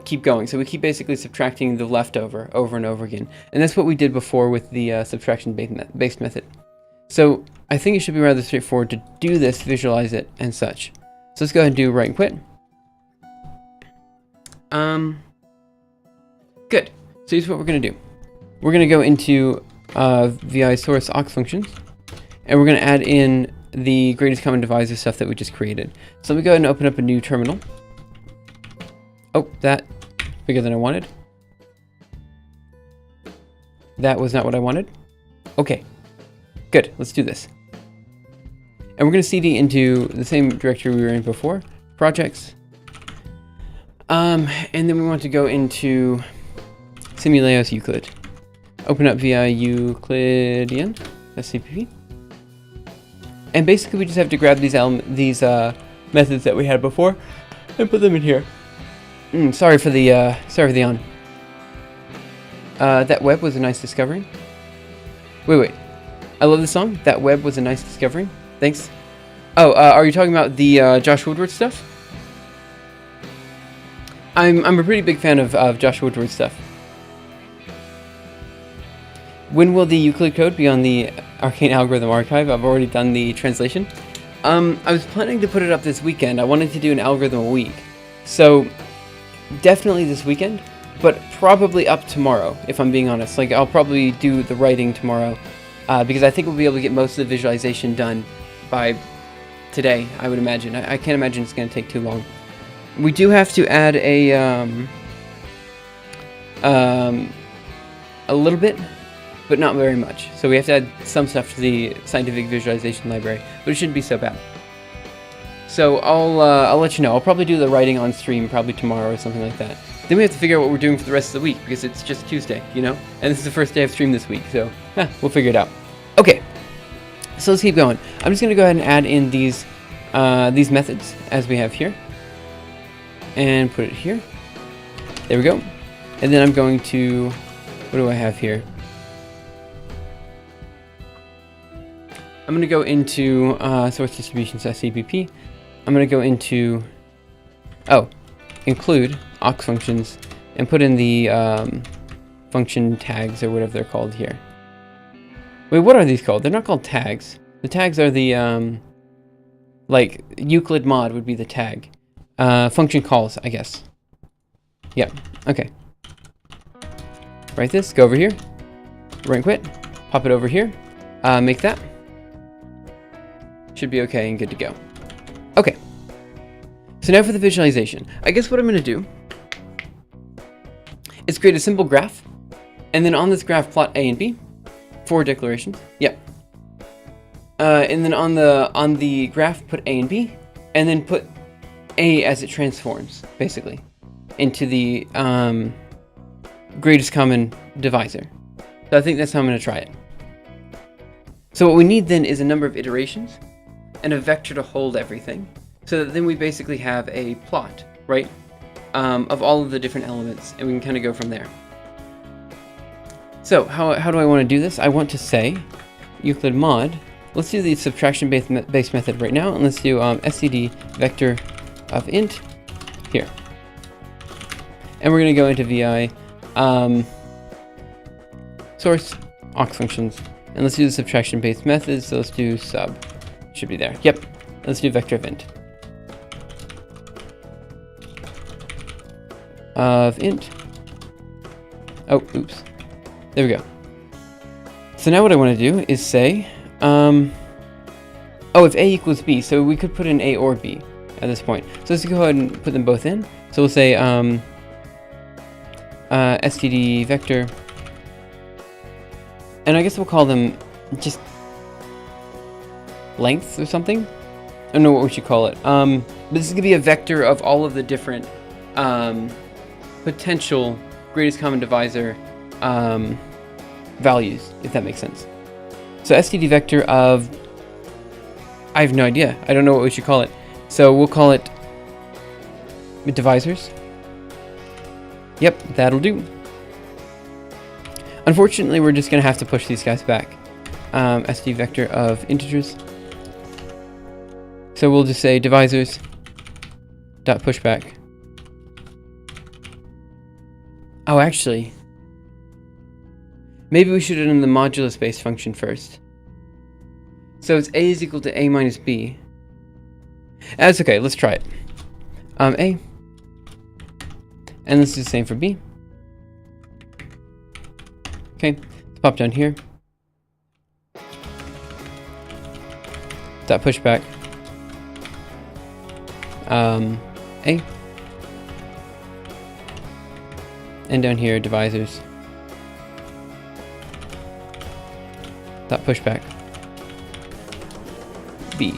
keep going. So we keep basically subtracting the leftover over and over again. And that's what we did before with the subtraction-based method. So I think it should be rather straightforward to do this, visualize it, and such. So let's go ahead and do write and quit. Good. So here's what we're going to do. We're going to go into VI source aux functions, and we're going to add in the greatest common divisor stuff that we just created. So let me go ahead and open up a new terminal. Oh, that bigger than I wanted. That was not what I wanted. Okay, good. Let's do this. And we're going to cd into the same directory we were in before, projects. And then we want to go into Simuleos Euclid. Open up via Euclidean SCP. And basically we just have to grab these methods that we had before and put them in here. Sorry for the yawn. That web was a nice discovery. Wait. I love this song. That web was a nice discovery. Thanks. Oh, are you talking about the Josh Woodward stuff? I'm a pretty big fan of Josh Woodward stuff. When will the Euclid code be on the Arcane Algorithm archive? I've already done the translation. I was planning to put it up this weekend. I wanted to do an algorithm a week. So definitely this weekend, but probably up tomorrow, if I'm being honest. Like, I'll probably do the writing tomorrow, because I think we'll be able to get most of the visualization done by today, I would imagine. I can't imagine it's going to take too long. We do have to add a little bit, but not very much. So we have to add some stuff to the scientific visualization library, but it shouldn't be so bad. So I'll let you know. I'll probably do the writing on stream probably tomorrow or something like that. Then we have to figure out what we're doing for the rest of the week, because it's just Tuesday, you know? And this is the first day of stream this week, so we'll figure it out. Okay, so let's keep going. I'm just going to go ahead and add in these methods as we have here. And put it here. There we go. And then I'm going to, what do I have here? I'm going to go into source distributions.cpp. I'm going to go into, include aux functions, and put in the function tags, or whatever they're called here. Wait, what are these called? They're not called tags. The tags are the, like, Euclid mod would be the tag. Function calls, I guess. Yeah, okay. Write this, go over here, write and quit, pop it over here, make that. Should be okay and good to go. Okay. So now for the visualization. I guess what I'm going to do is create a simple graph, and then on this graph plot A and B, 4 declarations. Yep. And then on the graph put A and B, and then put A as it transforms, basically, into the greatest common divisor. So I think that's how I'm going to try it. So what we need then is a number of iterations and a vector to hold everything, so that then we basically have a plot, right, of all of the different elements, and we can kind of go from there. So how do I want to do this? I want to say Euclid mod. Let's do the subtraction based method right now, and let's do std vector of int here, and we're going to go into vi source aux functions, and let's do the subtraction based method. So let's do sub, should be there. Yep. Let's do vector of int oh, oops, there we go. So now what I want to do is say oh, if a equals b, so we could put in a or b at this point. So let's go ahead and put them both in. So we'll say std vector, and I guess we'll call them just lengths or something. I don't know what we should call it. But this is gonna be a vector of all of the different potential greatest common divisor values, if that makes sense. So std vector of, I have no idea. I don't know what we should call it. So we'll call it divisors. Yep, that'll do. Unfortunately, we're just going to have to push these guys back. Std vector of integers. So we'll just say divisors dot pushback. Oh, actually, maybe we should have done the modulus based function first. So it's a is equal to a minus b. That's okay, let's try it. A. And let's do the same for b. Okay, let's pop down here. Dot pushback. A. And down here, divisors. Dot pushback. B.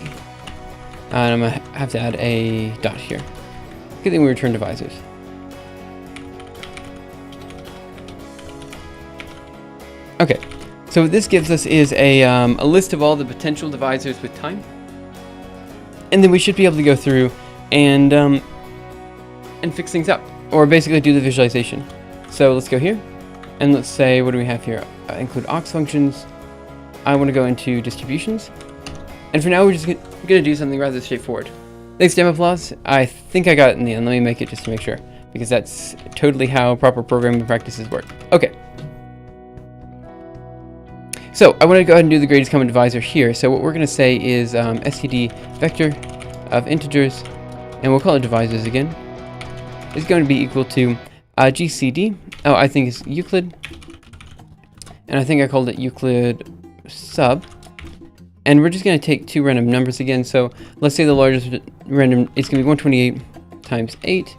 And I'm gonna have to add a dot here. Good thing we return divisors. Okay, so what this gives us is a list of all the potential divisors with time, and then we should be able to go through and fix things up, or basically do the visualization. So let's go here, and let's say, what do we have here? Include aux functions. I want to go into distributions, and for now we're just going to do something rather straightforward. Thanks, Demo Applause. I think I got it in the end. Let me make it just to make sure, because that's totally how proper programming practices work. Okay. So I want to go ahead and do the greatest common divisor here. So what we're going to say is std vector of integers, and we'll call it divisors again, is going to be equal to Gcd. Oh, I think it's Euclid, and I think I called it Euclid sub. And we're just going to take two random numbers again. So let's say the largest random is going to be 128 times 8,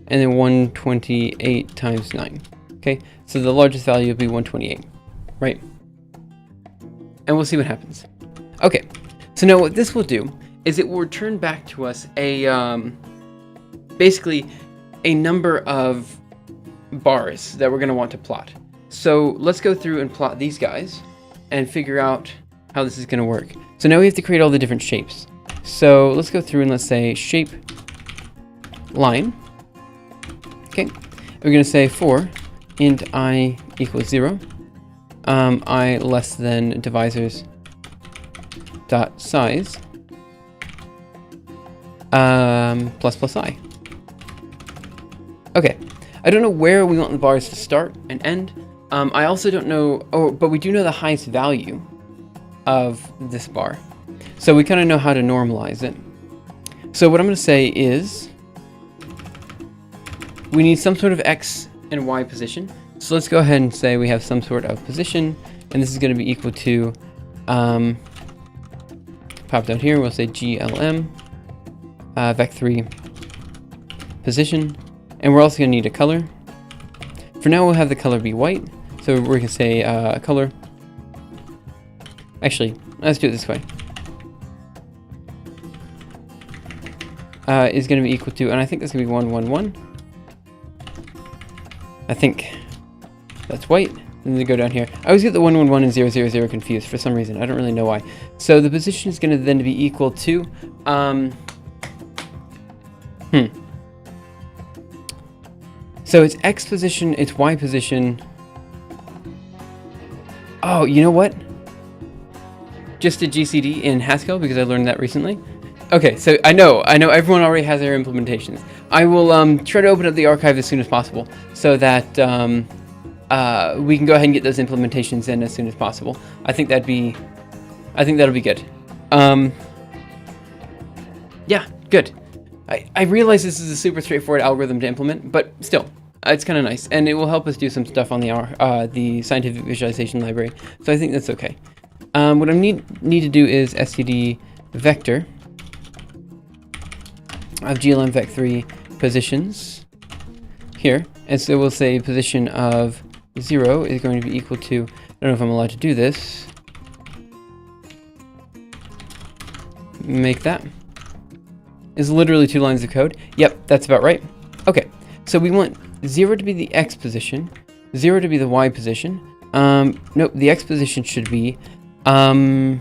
and then 128 times 9. Okay, so the largest value will be 128, right? And we'll see what happens. Okay, so now what this will do is it will return back to us a basically a number of bars that we're going to want to plot. So let's go through and plot these guys and figure out how this is going to work. So now we have to create all the different shapes. So let's go through and let's say shape line. Okay, we're going to say for int I equals 0. I less than divisors dot size plus plus I. Okay, I don't know where we want the bars to start and end. I also don't know, but we do know the highest value of this bar, so we kind of know how to normalize it. So what I'm going to say is we need some sort of x and y position. So let's go ahead and say we have some sort of position, and this is going to be equal to, pop down here, we'll say glm, vec3 position, and we're also going to need a color. For now, we'll have the color be white, so we're going to say color. Actually, let's do it this way. is going to be equal to, and I think that's going to be 1, 1, 1. I think that's white. And then go down here. I always get the 1, 1, 1 and 0, 0, 0 confused for some reason. I don't really know why. So the position is going to then be equal to, So it's X position, it's Y position. Oh, you know what? Just did GCD in Haskell because I learned that recently. Okay, so I know everyone already has their implementations. I will try to open up the archive as soon as possible so that we can go ahead and get those implementations in as soon as possible. I think that'll be good. Yeah, good. I realize this is a super straightforward algorithm to implement, but still, it's kind of nice, and it will help us do some stuff on the scientific visualization library. So I think that's okay. What I need to do is std vector of glm vec3 positions here, and so we'll say position of 0 is going to be equal to, I don't know if I'm allowed to do this, make that is literally 2 lines of code. Yep, that's about right. Okay, so we want 0 to be the X position, 0 to be the Y position. Nope, the X position should be, it's gonna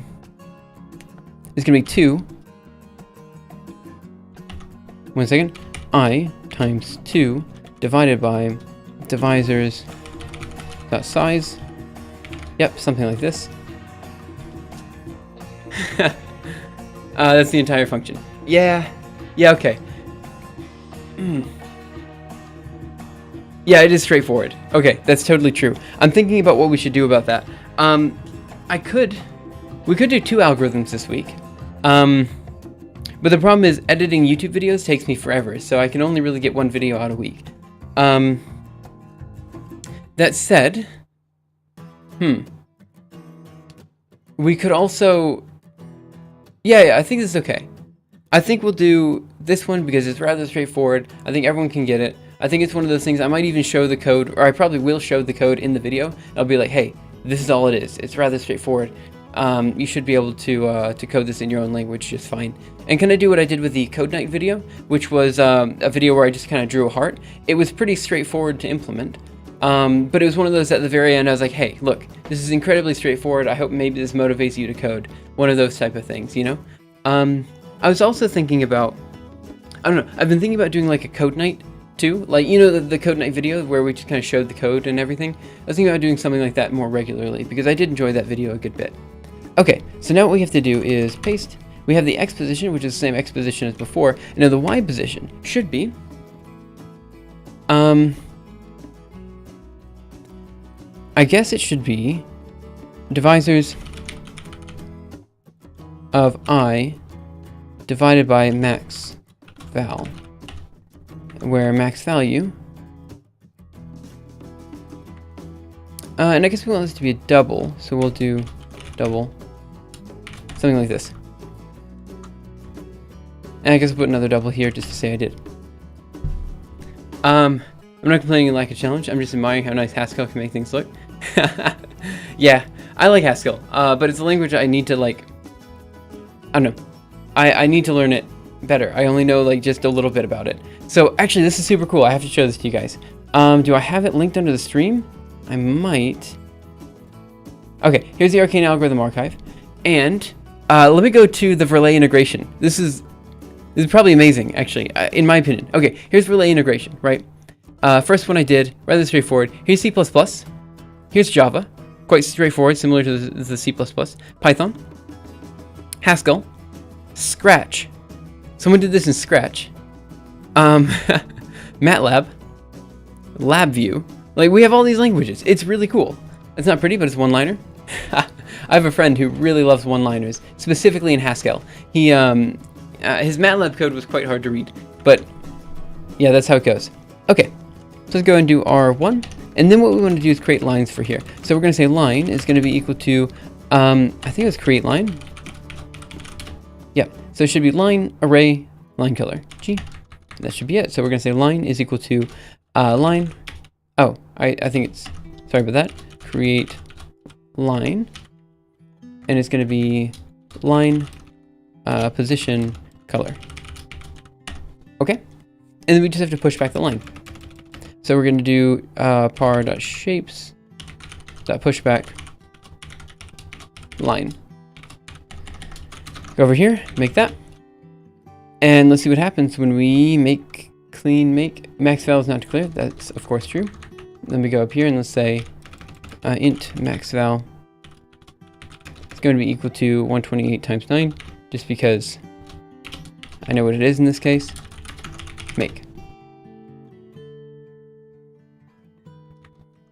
be 2. 1 second. I times 2 divided by divisors dot size. Yep, something like this. That's the entire function. Yeah, okay. Yeah, it is straightforward. Okay, that's totally true. I'm thinking about what we should do about that. We could do 2 algorithms this week. But the problem is editing YouTube videos takes me forever, so I can only really get 1 video out a week. That said, we could also, yeah, I think this is okay. I think we'll do this one because it's rather straightforward. I think everyone can get it. I think it's one of those things I might even show the code, or I probably will show the code in the video. I'll be like, hey, this is all it is. It's rather straightforward. You should be able to code this in your own language just fine. And can I do what I did with the Code Night video, which was a video where I just kind of drew a heart? It was pretty straightforward to implement. But it was one of those at the very end, I was like, hey, look, this is incredibly straightforward. I hope maybe this motivates you to code. One of those type of things, you know? I was also thinking about, I don't know, I've been thinking about doing like a Code Night too. Like, you know, the Code Night video where we just kind of showed the code and everything. I was thinking about doing something like that more regularly because I did enjoy that video a good bit. Okay, so now what we have to do is paste. We have the X position, which is the same X position as before. And now the Y position should be, I guess it should be divisors of I divided by max val, where max value, and I guess we want this to be a double, so we'll do double, something like this. And I guess we'll put another double here just to say I did. I'm not complaining in lack of challenge, I'm just admiring how nice Haskell can make things look. Yeah, I like Haskell, but it's a language I need to, like, I don't know. I need to learn it better. I only know like just a little bit about it. So actually this is super cool. I have to show this to you guys. Do I have it linked under the stream? I might. Okay, here's the Arcane Algorithm archive. And let me go to the Verlet integration. This is probably amazing, actually, in my opinion. Okay, here's Verlet integration, right? First one I did, rather straightforward. Here's C++. Here's Java. Quite straightforward, similar to the C++. Python. Haskell. Scratch. Someone did this in Scratch. MATLAB. LabVIEW. Like, we have all these languages. It's really cool. It's not pretty, but it's one-liner. I have a friend who really loves one-liners, specifically in Haskell. He, his MATLAB code was quite hard to read, but yeah, that's how it goes. Okay, so let's go and do R1, and then what we want to do is create lines for here. So we're going to say line is going to be equal to, I think it was create line. Yeah, so it should be line, array, line color, G. That should be it. So we're going to say line is equal to line. Oh, I think it's, sorry about that. Create line. And it's going to be line position color. And then we just have to push back the line. So we're going to do par.shapes .pushback line. Go over here, make that. And let's see what happens when we make clean make. Max val is not declared. That's of course true. Then we go up here and let's say int max val is going to be equal to 128 times 9, just because I know what it is in this case. Make.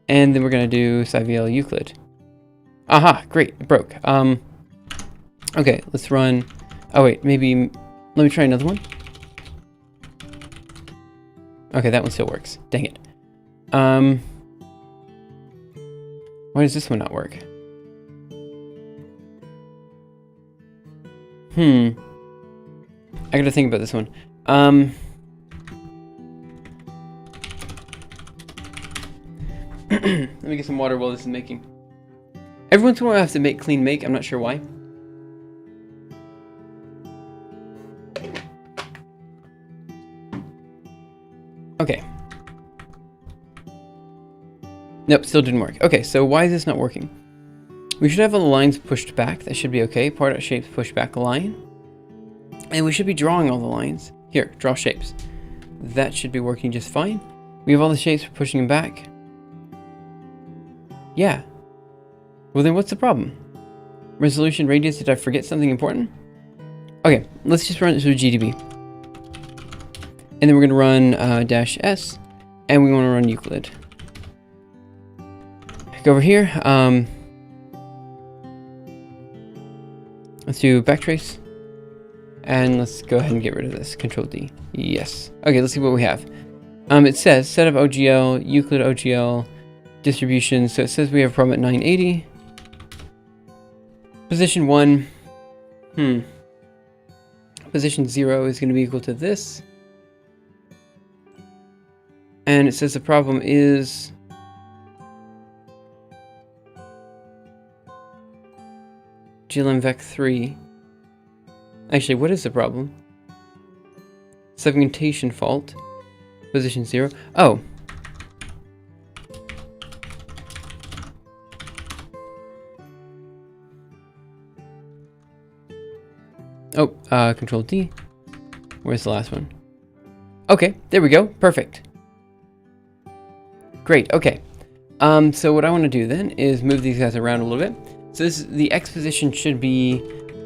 And then we're going to do SciVL Euclid. Aha, great, it broke. Okay, let's run. Oh wait, maybe let me try another one. Okay, that one still works. Dang it. Why does this one not work? I gotta think about this one. Let me get some water while this is making. Every once in a while I have to make clean make, I'm not sure why. Okay. Nope, still didn't work. Okay, so why is this not working? We should have all the lines pushed back. That should be okay. Par.shapes push back a line. And we should be drawing all the lines. Here, draw shapes. That should be working just fine. We have all the shapes, we're pushing them back. Yeah. Well then what's the problem? Resolution, radius, did I forget something important? Okay, let's just run it through GDB. And then we're going to run -s, and we want to run Euclid. Go over here. Let's do backtrace. And let's go ahead and get rid of this. Control D. Yes. Okay, let's see what we have. It says set of OGL, Euclid OGL, distribution. So it says we have a problem at 980. Position 1. Position 0 is going to be equal to this. And it says the problem is glmvec3. Actually, what is the problem? Segmentation fault. Position 0. Oh. Oh, Control D. Where's the last one? Okay, there we go. Perfect. Great, okay. So what I want to do then is move these guys around a little bit. So this, the X position should be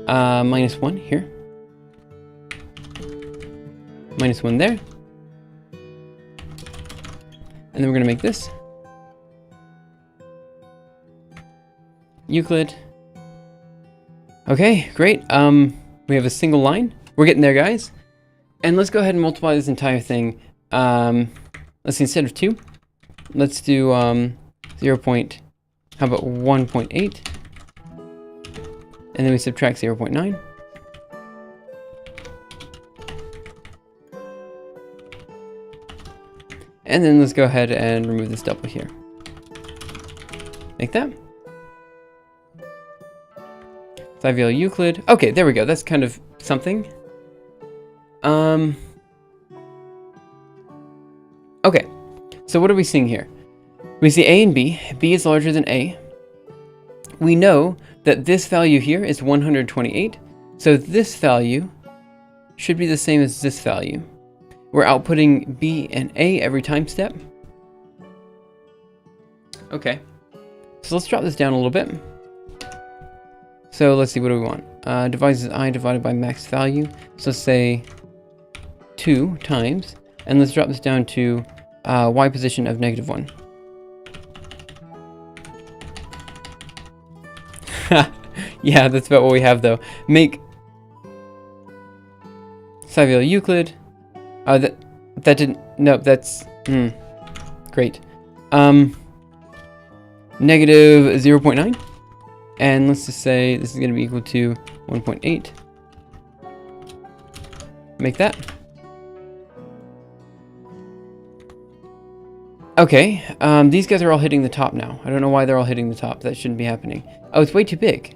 -1 here. -1 there. And then we're going to make this Euclid. Okay, great. We have a single line. We're getting there, guys. And let's go ahead and multiply this entire thing. Let's see, instead of 2, let's do 1.8? And then we subtract 0.9. And then let's go ahead and remove this double here. Like that. SciVL Euclid. Okay, there we go. That's kind of something. Okay. So what are we seeing here? We see A and B. B is larger than A. We know that this value here is 128. So this value should be the same as this value. We're outputting B and A every time step. Okay. So let's drop this down a little bit. So let's see, what do we want? Divisor I divided by max value. So let's say 2 times. And let's drop this down to Y position of -1. Yeah, that's about what we have though. Make SciVL Euclid. That didn't, no, that's, great. -0.9. And let's just say this is going to be equal to 1.8. Make that. Okay, these guys are all hitting the top now. I don't know why they're all hitting the top. That shouldn't be happening. Oh, it's way too big.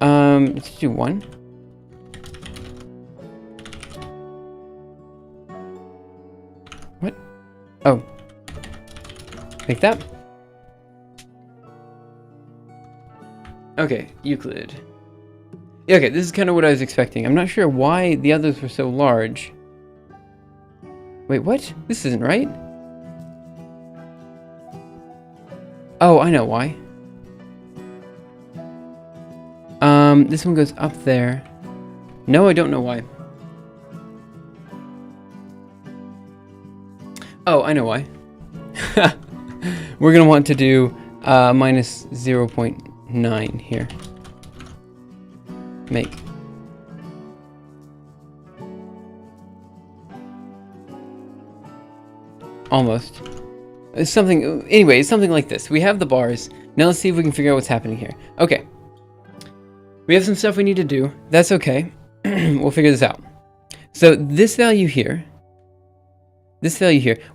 Let's do 1. What? Oh. Like that? Okay, Euclid. Yeah, okay, this is kind of what I was expecting. I'm not sure why the others were so large. Wait, what? This isn't right. Oh, I know why. This one goes up there. No, I don't know why. Oh, I know why. We're gonna want to do minus 0.9 here. Make. Almost. It's something, anyway, it's something like this. We have the bars. Now let's see if we can figure out what's happening here. Okay. We have some stuff we need to do. That's okay. We'll figure this out. So this value here,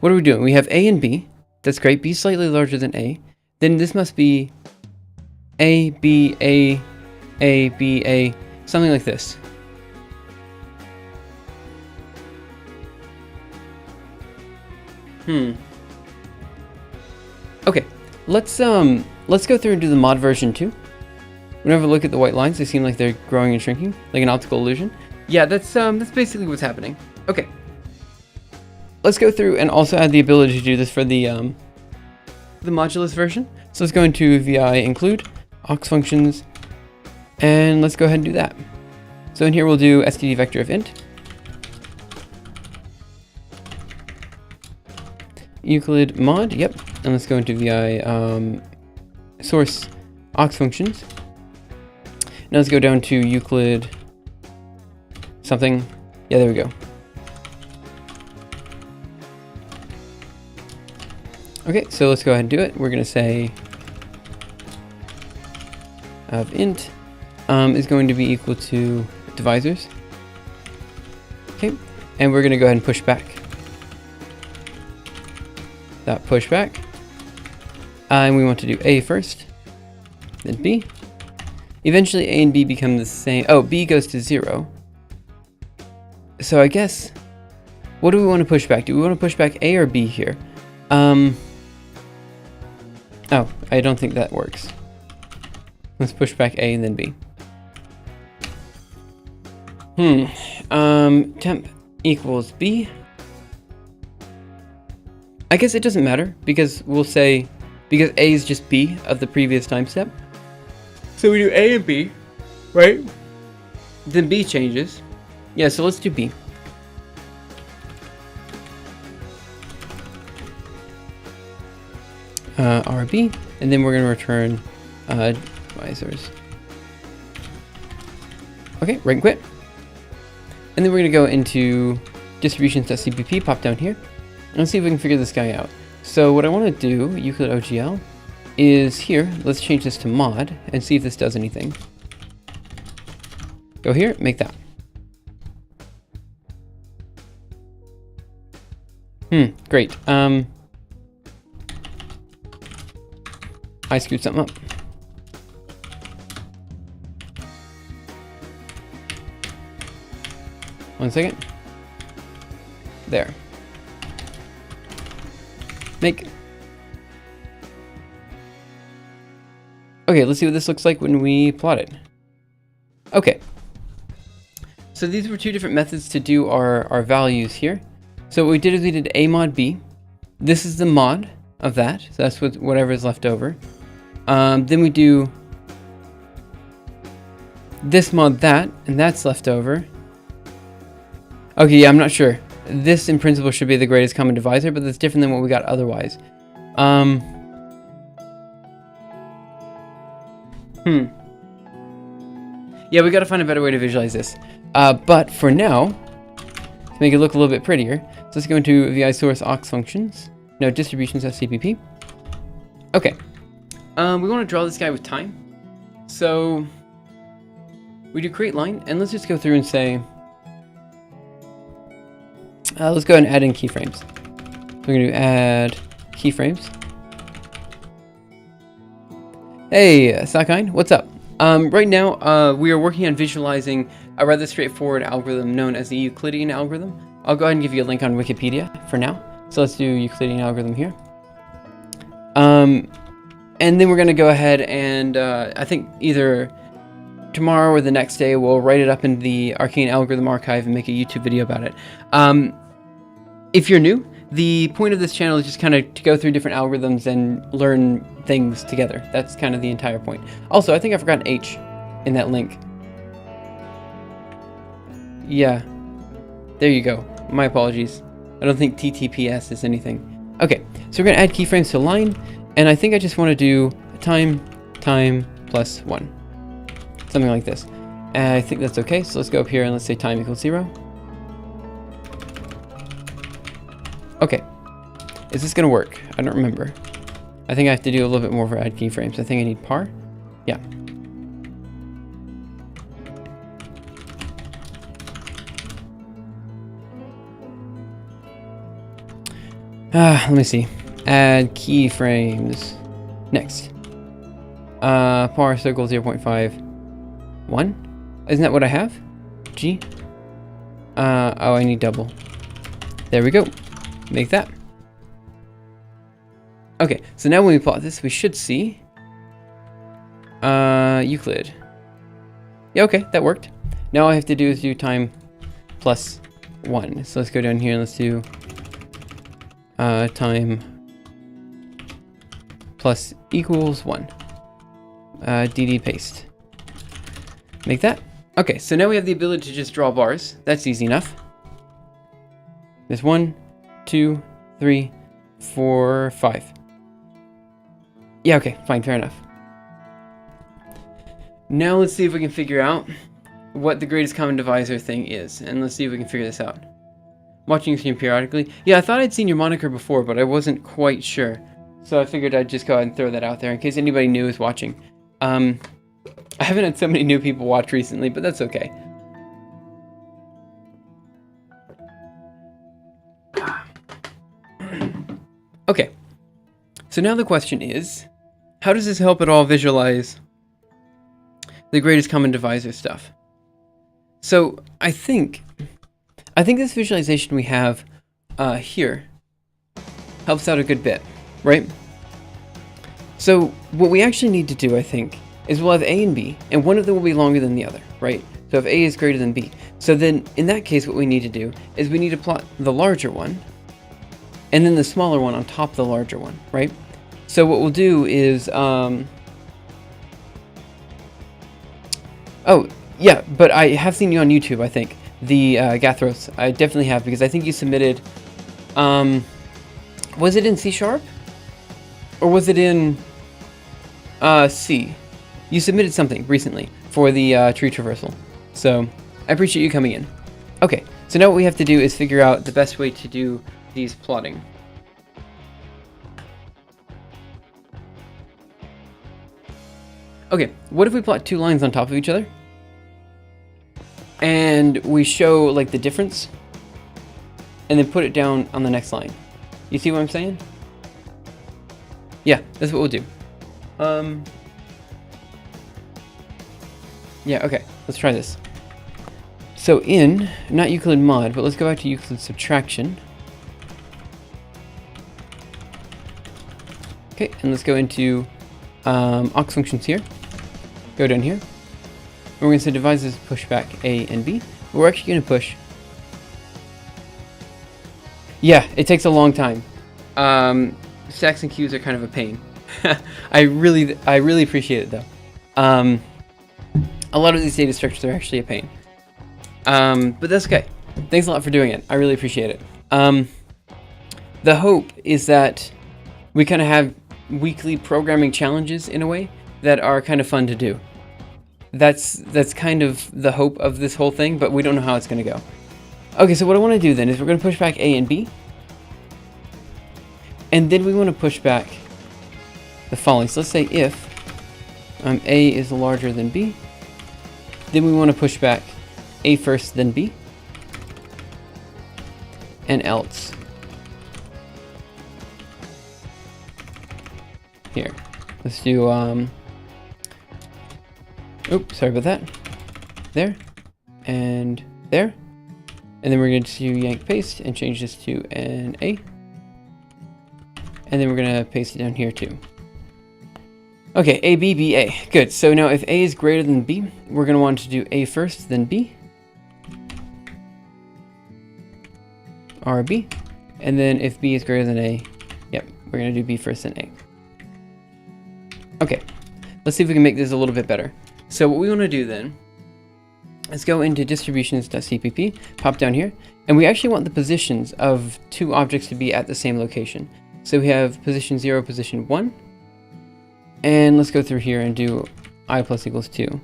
what are we doing? We have A and B. That's great. B slightly larger than A. Then this must be A, B, A, B, A, something like this. Okay, let's go through and do the mod version 2. Whenever I look at the white lines, they seem like they're growing and shrinking, like an optical illusion. Yeah, that's basically what's happening. Okay. Let's go through and also add the ability to do this for the modulus version. So let's go into vi include aux functions, and let's go ahead and do that. So in here we'll do std vector of int Euclid mod, yep, and let's go into vi source aux functions. Now let's go down to Euclid something. Yeah, there we go. Okay, so let's go ahead and do it. We're going to say of int is going to be equal to divisors. Okay, and we're going to go ahead and push back. That push back. And we want to do A first, then B. Eventually A and B become the same. Oh, B goes to 0. So I guess, what do we want to push back? Do we want to push back A or B here? Oh, I don't think that works. Let's push back A and then B. Temp equals B. I guess it doesn't matter because we'll say, because A is just B of the previous time step. So we do A and B, right? Then B changes. Yeah, so let's do B. RB, and then we're going to return divisors. Okay, right and quit. And then we're going to go into distributions.cpp, pop down here, and let's see if we can figure this guy out. So what I want to do, Euclid OGL, is here, let's change this to mod and see if this does anything. Go here, make that. Great. I screwed something up. One second. There. Make. Okay, let's see what this looks like when we plot it. Okay. So these were two different methods to do our values here. So what we did is we did A mod B. This is the mod of that. So that's whatever is left over. Then we do this mod that, and that's left over. Okay, yeah, I'm not sure. This in principle should be the greatest common divisor, but that's different than what we got otherwise. Yeah, we gotta find a better way to visualize this. But for now, to make it look a little bit prettier, so let's go into vi source aux functions. No, distributions.cpp. Okay. We want to draw this guy with time. So we do create line, and let's just go through and say, let's go ahead and add in keyframes. We're going to add keyframes. Hey, Arcane, what's up? Right now, we are working on visualizing a rather straightforward algorithm known as the Euclidean algorithm. I'll go ahead and give you a link on Wikipedia for now, so So let's do Euclidean algorithm here. And then we're going to go ahead and I think either tomorrow or the next day we'll write it up in the Arcane algorithm archive and make a YouTube video about it. If you're new, the point of this channel is just kind of to go through different algorithms and learn things together. That's kind of the entire point. Also, I think I forgot an H in that link. Yeah, there you go. My apologies. I don't think TTPS is anything. Okay, so we're going to add keyframes to a line, and I think I just want to do time plus 1. Something like this. And I think that's okay, so let's go up here and let's say time equals 0. Okay, is this going to work? I don't remember. I think I have to do a little bit more for add keyframes. I think I need par. Yeah. Let me see. Add keyframes. Next. Par circle 0.5. 1? Isn't that what I have? G? Oh, I need double. There we go. Make that. Okay, so now when we plot this, we should see Euclid. Yeah, okay, that worked. Now all I have to do is do time plus 1. So let's go down here and let's do time plus equals 1. DD paste. Make that. Okay, so now we have the ability to just draw bars. That's easy enough. There's 1, 2, 3, 4, 5. Yeah, okay, fine, fair enough. Now let's see if we can figure out what the greatest common divisor thing is, and let's see if we can figure this out. Watching your stream periodically. Yeah, I thought I'd seen your moniker before, but I wasn't quite sure. So I figured I'd just go ahead and throw that out there in case anybody new is watching. I haven't had so many new people watch recently, but that's okay. Okay, so now the question is, how does this help at all visualize the greatest common divisor stuff? So I think this visualization we have here helps out a good bit, right? So what we actually need to do, I think, is we'll have A and B, and one of them will be longer than the other, right? So if A is greater than B. So then, in that case, what we need to do is we need to plot the larger one, and then the smaller one on top of the larger one, right? So what we'll do is, oh, yeah, but I have seen you on YouTube, I think. The Gathros, I definitely have, because I think you submitted, was it in C#? Or was it in C? You submitted something recently for the tree traversal. So I appreciate you coming in. Okay, so now what we have to do is figure out the best way to do these plotting. Okay, what if we plot two lines on top of each other? And we show like the difference and then put it down on the next line. You see what I'm saying? Yeah, that's what we'll do. Yeah, okay, let's try this. So in, not Euclid mod, but let's go back to Euclid subtraction. Okay, and let's go into aux functions here. Go down here. And we're going to say divisors push back A and B. But we're actually going to push. Yeah, it takes a long time. Stacks and queues are kind of a pain. I really appreciate it though. A lot of these data structures are actually a pain. But that's okay. Thanks a lot for doing it. I really appreciate it. The hope is that we kind of have weekly programming challenges in a way that are kind of fun to do. That's kind of the hope of this whole thing, but we don't know how it's going to go. Okay, so what I want to do then is we're going to push back A and B. And then we want to push back the following. So let's say if A is larger than B, then we want to push back A first, then B, and else. Here, let's do, oops, sorry about that. There, and there. And then we're going to yank paste and change this to an A. and then we're going to paste it down here too. Okay, A, B, B, A. Good. So now if A is greater than B, we're going to want to do A first, then B. Or B. And then if B is greater than A, yep, we're going to do B first, then A. Okay, let's see if we can make this a little bit better. So what we want to do then is go into distributions.cpp, pop down here, and we actually want the positions of two objects to be at the same location. So we have position 0, position 1. And let's go through here and do I plus equals 2.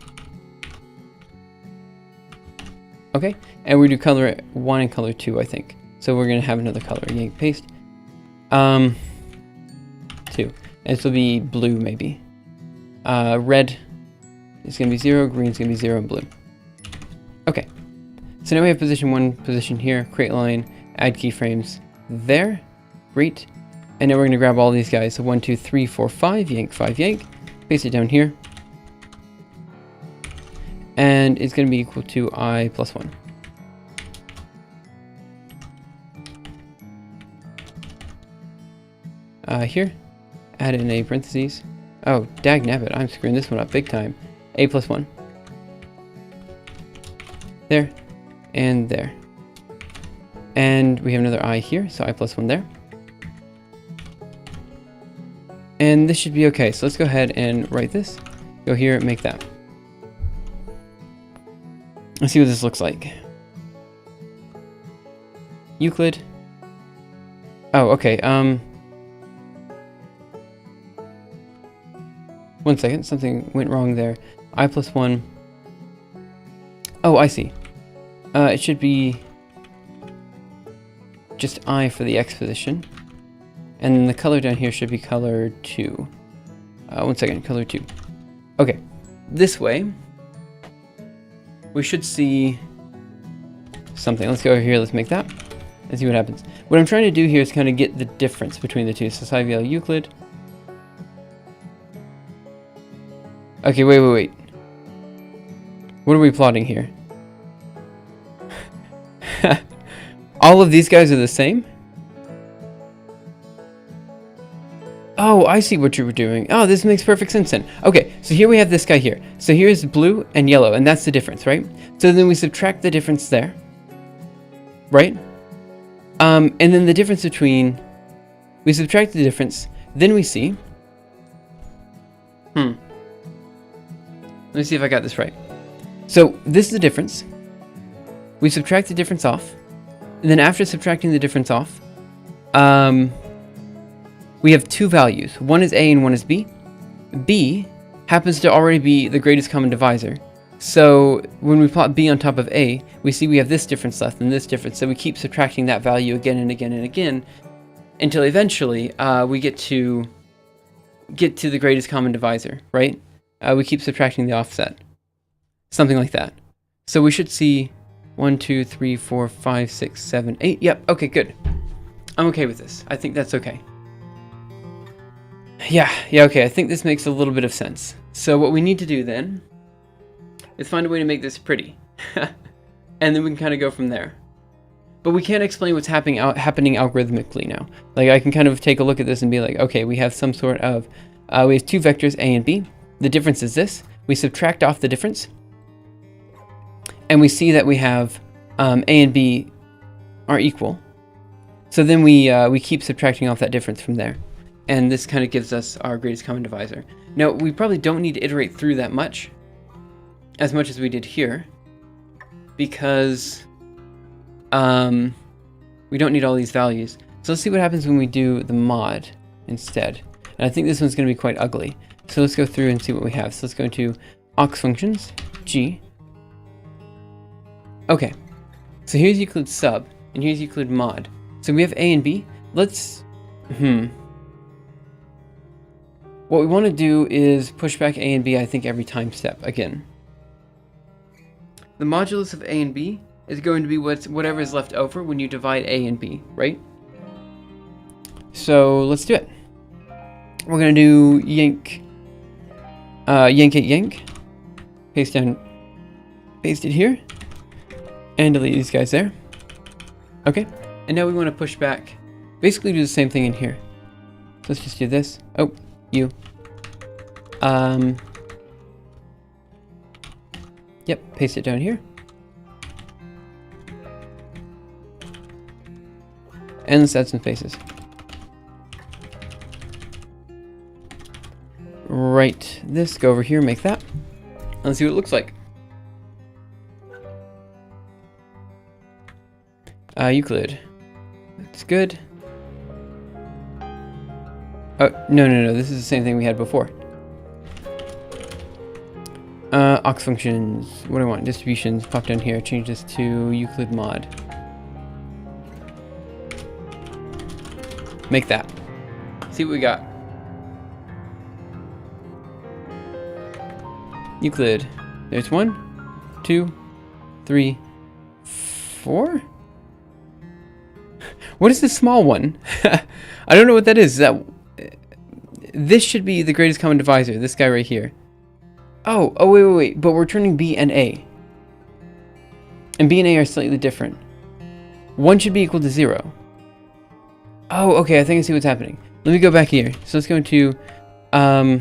Okay, and we do color 1 and color 2, I think. So we're going to have another color, yank paste. 2. And this will be blue, maybe. Red is going to be 0, green is going to be 0, and blue. Okay, so now we have position 1, position here, create line, add keyframes there. Great. And now we're going to grab all these guys. So 1, 2, 3, 4, 5, yank, 5, yank. Paste it down here. And it's going to be equal to I plus 1. Here, add in a parentheses. Oh, dagnabbit, I'm screwing this one up big time. A plus 1. There, and there. And we have another I here, so I plus 1 there. And this should be okay, so let's go ahead and write this. Go here, make that. Let's see what this looks like. Euclid. Oh, okay, 1 second, something went wrong there. I plus 1. Oh, I see. It should be just I for the X position. And then the color down here should be color 2. 1 second, color 2. Okay, this way, we should see something. Let's go over here, let's make that, and see what happens. What I'm trying to do here is kind of get the difference between the two. So Cyvial Euclid. Okay, wait. What are we plotting here? All of these guys are the same? Oh, I see what you were doing. Oh, this makes perfect sense then. Okay, so here we have this guy here. So here's blue and yellow, and that's the difference, right? So then we subtract the difference there, right? And then the difference between, we subtract the difference, then we see, let me see if I got this right. So this is the difference. We subtract the difference off, and then after subtracting the difference off, we have two values. One is A and one is B. B happens to already be the greatest common divisor. So when we plot B on top of A, we see we have this difference left and this difference. So we keep subtracting that value again and again and again until eventually we get to the greatest common divisor, right? We keep subtracting the offset. Something like that. So we should see 1, 2, 3, 4, 5, 6, 7, 8. Yep, okay, good. I'm okay with this. I think that's okay. Yeah, okay, I think this makes a little bit of sense. So what we need to do then is find a way to make this pretty. And then we can kind of go from there. But we can't explain what's happening algorithmically now. Like, I can kind of take a look at this and be like, okay, we have some sort of, we have two vectors, A and B. The difference is this. We subtract off the difference. And we see that we have A and B are equal. So then we keep subtracting off that difference from there. And this kind of gives us our greatest common divisor. Now, we probably don't need to iterate through that much as we did here, because we don't need all these values. So let's see what happens when we do the mod instead. And I think this one's going to be quite ugly. So let's go through and see what we have. So let's go into aux functions, G. Okay, so here's Euclid sub, and here's Euclid mod. So we have A and B. Let's, what we want to do is push back A and B, I think, every time step again. The modulus of A and B is going to be whatever is left over when you divide A and B, right? So let's do it. We're going to do yank, yank, paste it here, and delete these guys there. Okay, and now we want to push back, basically do the same thing in here. So let's just do this. Oh, you. Yep, paste it down here. And let's add some faces. Right, this, go over here, make that. Let's see what it looks like. Euclid. That's good. Oh, no, this is the same thing we had before. Aux functions, what do I want? Distributions, pop down here, change this to Euclid mod. Make that. See what we got. Euclid. There's 1, 2, 3, 4? What is this small one? I don't know what that is. This should be the greatest common divisor, this guy right here. Oh, wait. But we're turning B and A. And B and A are slightly different. 1 should be equal to 0. Oh, okay, I think I see what's happening. Let me go back here. So let's go into aux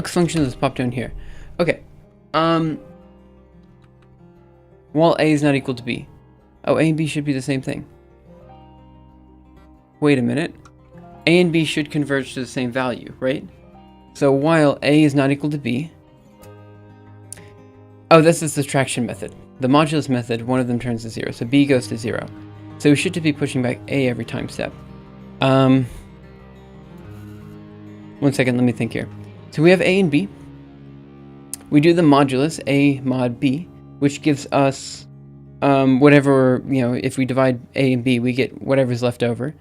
functions, let's pop down here. Okay. While A is not equal to B. Oh, A and B should be the same thing. Wait a minute. A and B should converge to the same value, right? So while A is not equal to B... Oh, that's the subtraction method. The modulus method, one of them turns to 0, so B goes to 0. So we should be pushing back A every time step. 1 second, let me think here. So we have A and B. We do the modulus, A mod B, which gives us whatever, if we divide A and B, we get whatever's left over.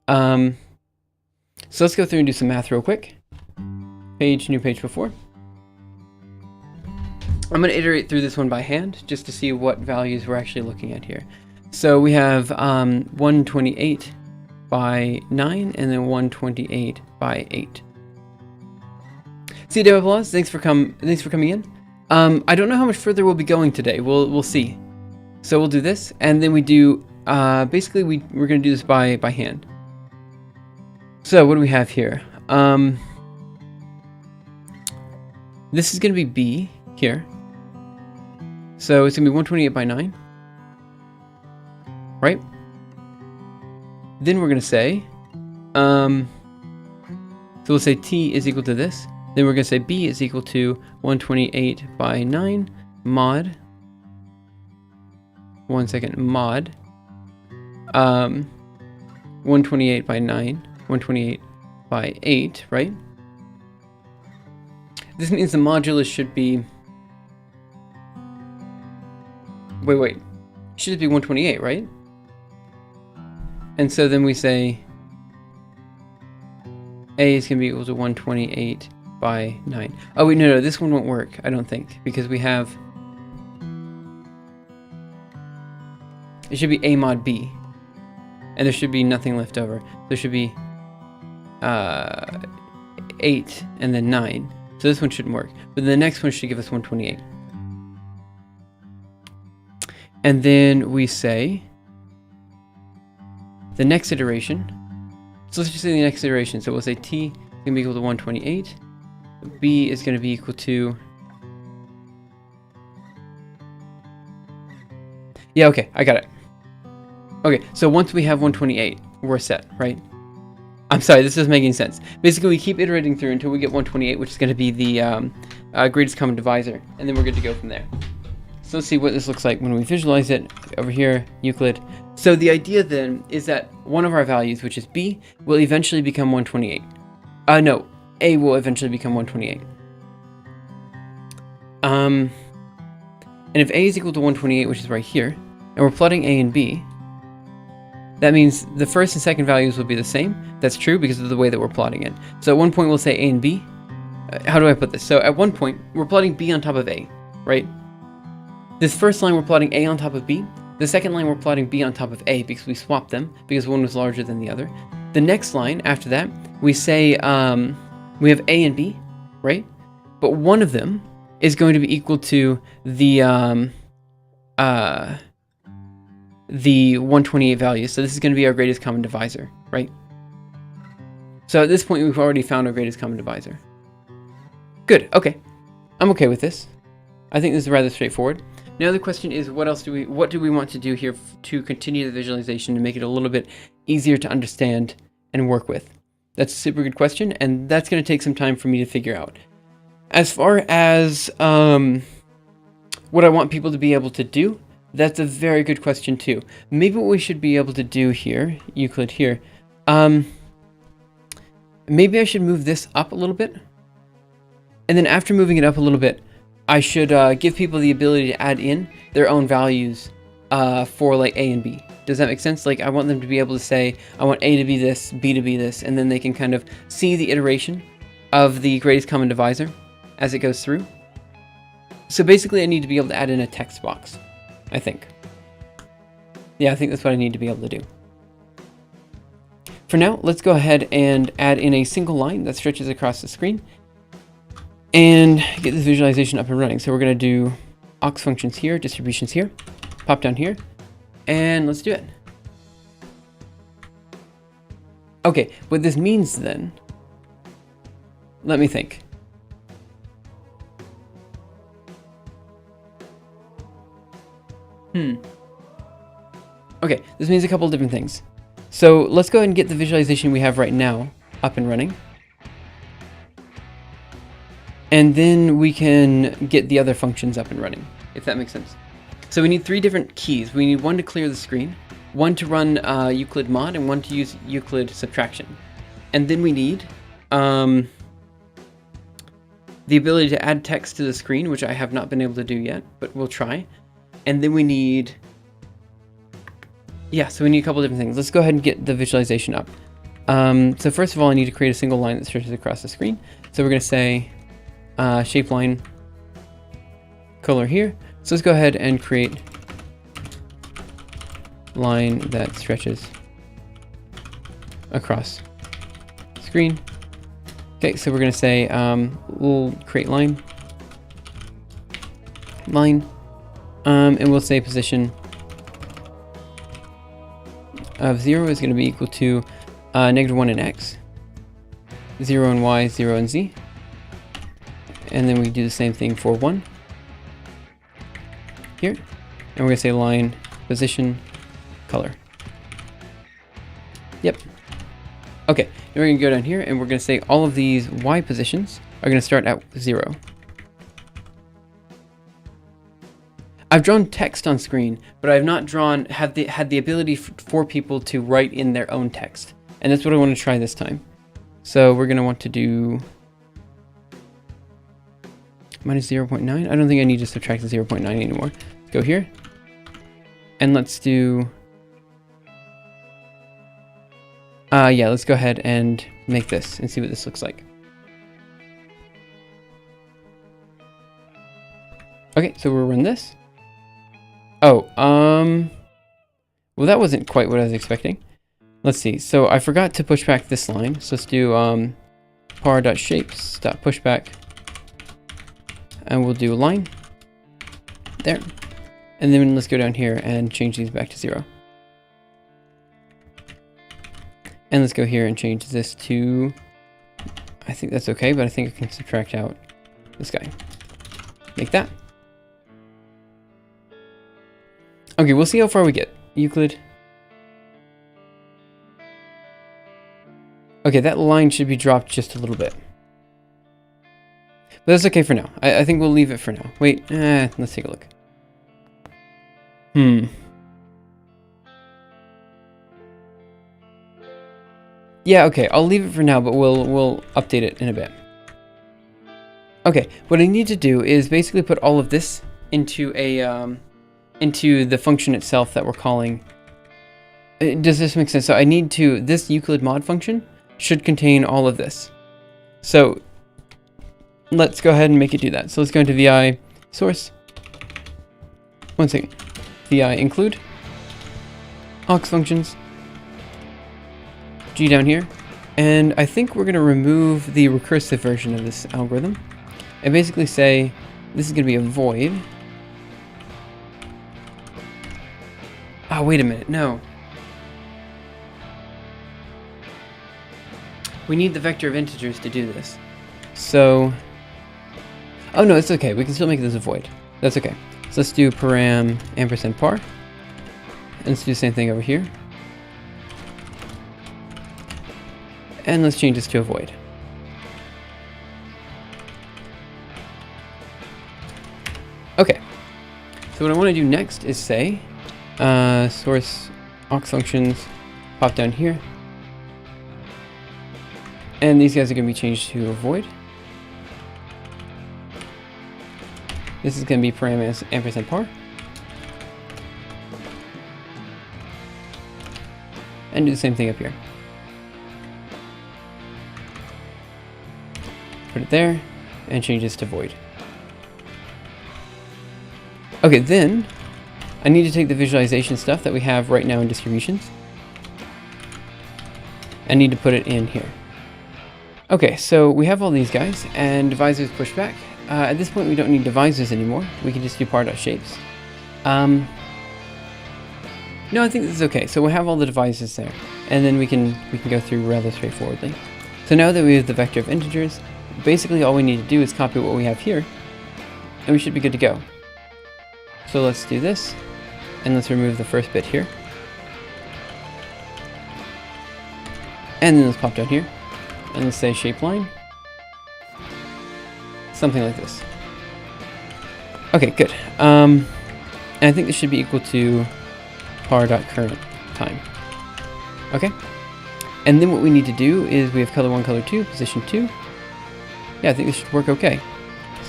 So let's go through and do some math real quick. New page before. I'm going to iterate through this one by hand, just to see what values we're actually looking at here. So we have 128 by 9, and then 128 by 8. See, Dev Applause, thanks for coming in. I don't know how much further we'll be going today. We'll see. So we'll do this, and then we do basically we're going to do this by hand. So what do we have here? This is going to be B here. So it's going to be 128 by 9. Right? Then we're going to say, so we'll say T is equal to this. Then we're going to say B is equal to 128 by 9 mod. 1 second, mod. 128 by 9. 128 by 8, right? This means the modulus should be... Wait. Should it be 128, right? And so then we say A is going to be equal to 128 by 9. Oh wait, no, this one won't work, I don't think, because we have... It should be A mod B. And there should be nothing left over. There should be 8 and then 9. So this one shouldn't work. But the next one should give us 128. And then we say the next iteration. So let's just say the next iteration. So we'll say T is going to be equal to 128. B is going to be equal to... Yeah, okay, I got it. Okay, so once we have 128, we're set, right? I'm sorry, this isn't making sense. Basically, we keep iterating through until we get 128, which is going to be the greatest common divisor, and then we're good to go from there. So let's see what this looks like when we visualize it. Over here, Euclid. So the idea then is that one of our values, which is B, will eventually become 128. No, A will eventually become 128. And if A is equal to 128, which is right here, and we're plotting A and B, that means the first and second values will be the same. That's true because of the way that we're plotting it. So at one point we'll say A and B. How do I put this? So at one point, we're plotting B on top of A, right? This first line we're plotting A on top of B. The second line we're plotting B on top of A because we swapped them, because one was larger than the other. The next line after that, we say we have A and B, right? But one of them is going to be equal to the 128 value. So this is going to be our greatest common divisor, right? So at this point, we've already found our greatest common divisor. Good, okay. I'm okay with this. I think this is rather straightforward. Now the question is, what do we want to do here to continue the visualization and make it a little bit easier to understand and work with? That's a super good question, and that's going to take some time for me to figure out. As far as what I want people to be able to do, that's a very good question too. Maybe what we should be able to do here, Euclid here, maybe I should move this up a little bit. And then after moving it up a little bit, I should give people the ability to add in their own values for like A and B. Does that make sense? Like I want them to be able to say, I want A to be this, B to be this, and then they can kind of see the iteration of the greatest common divisor as it goes through. So basically I need to be able to add in a text box, I think. Yeah, I think that's what I need to be able to do. For now, let's go ahead and add in a single line that stretches across the screen and get this visualization up and running. So we're going to do aux functions here, distributions here, pop down here, and let's do it. Okay, what this means then, let me think. Okay, this means a couple of different things. So let's go ahead and get the visualization we have right now up and running. And then we can get the other functions up and running, if that makes sense. So we need 3 different keys. We need one to clear the screen, one to run Euclid mod, and one to use Euclid subtraction. And then we need the ability to add text to the screen, which I have not been able to do yet, but we'll try. And then we need, so we need a couple different things. Let's go ahead and get the visualization up. So first of all, I need to create a single line that stretches across the screen. So we're going to say shape line color here. So let's go ahead and create line that stretches across screen. Okay, so we're going to say we'll create line, and we'll say position of 0 is going to be equal to -1 in x, 0 in y, 0 in z. And then we do the same thing for 1 here. And we're going to say line, position, color. Yep. Okay, and we're going to go down here and we're going to say all of these y positions are going to start at 0. I've drawn text on screen, but I've not had the ability for people to write in their own text. And that's what I want to try this time. So we're going to want to do minus 0.9. I don't think I need to subtract the 0.9 anymore. Let's go here. And let's do, let's go ahead and make this and see what this looks like. Okay, so we'll run this. Oh, well, that wasn't quite what I was expecting. Let's see. So I forgot to push back this line. So let's do par.shapes.pushback, and we'll do a line there. And then let's go down here and change these back to 0. And let's go here and change this to, I think that's okay, but I think I can subtract out this guy. Make that. Okay, we'll see how far we get. Euclid. Okay, that line should be dropped just a little bit. But that's okay for now. I think we'll leave it for now. Wait, let's take a look. Yeah, okay, I'll leave it for now, but we'll update it in a bit. Okay, what I need to do is basically put all of this into a into the function itself that we're calling. Does this make sense? So I need to, this Euclid mod function should contain all of this. So let's go ahead and make it do that. So let's go into VI source. One second. VI include aux functions. G down here. And I think we're going to remove the recursive version of this algorithm and basically say this is going to be a void. Oh, wait a minute. No. we need the vector of integers to do this. So, oh no, it's okay. We can still make this a void. That's okay. So let's do param ampersand par. And let's do the same thing over here. And let's change this to a void. Okay. So what I want to do next is say, source aux functions pop down here. And these guys are going to be changed to a void. This is going to be param ampersand par. And do the same thing up here. Put it there, and change this to void. Okay, then I need to take the visualization stuff that we have right now in distributions. I need to put it in here. Okay, so we have all these guys, and divisors push back. At this point, we don't need divisors anymore. We can just do par.shapes. No, I think this is okay. So we'll have all the divisors there, and then we can go through rather straightforwardly. So now that we have the vector of integers, basically all we need to do is copy what we have here, and we should be good to go. So let's do this, and let's remove the first bit here. And then let's pop down here, and let's say shape line. Something like this. Okay, good. And I think this should be equal to par.current time. Okay. And then what we need to do is we have color 1, color 2, position 2. Yeah, I think this should work okay.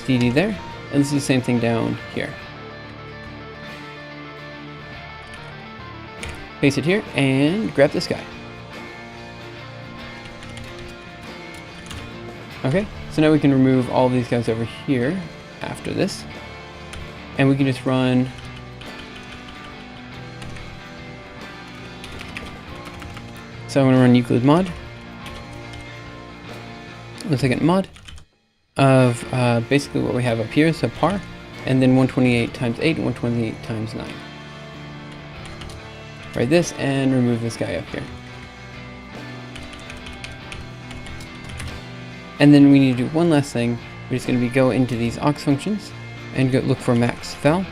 CD there, and this is the same thing down here. Paste it here, and grab this guy. Okay, so now we can remove all these guys over here after this. And we can just run so I'm going to run Euclid mod. Let's take it mod of basically what we have up here, so par, and then 128 times 8 and 128 times 9. Write this and remove this guy up here. And then we need to do one last thing. We're just going to go into these aux functions and go look for max val.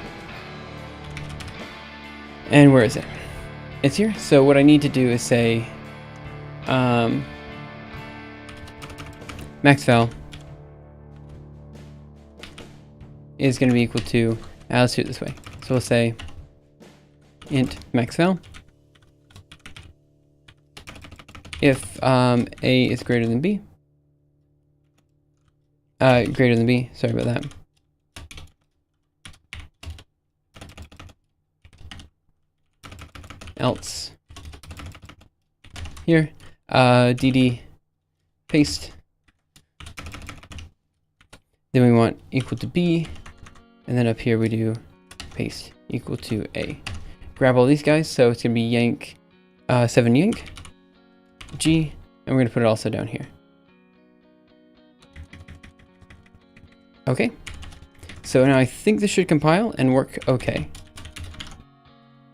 And where is it? It's here. So what I need to do is say max val is going to be equal to, let's do it this way. So we'll say int max val if a is greater than b. Greater than b, sorry about that. Else here, dd paste. Then we want equal to b, and then up here we do paste equal to a. Grab all these guys, so it's gonna be yank 7 yank g, and we're gonna put it also down here. Okay, so now I think this should compile and work okay.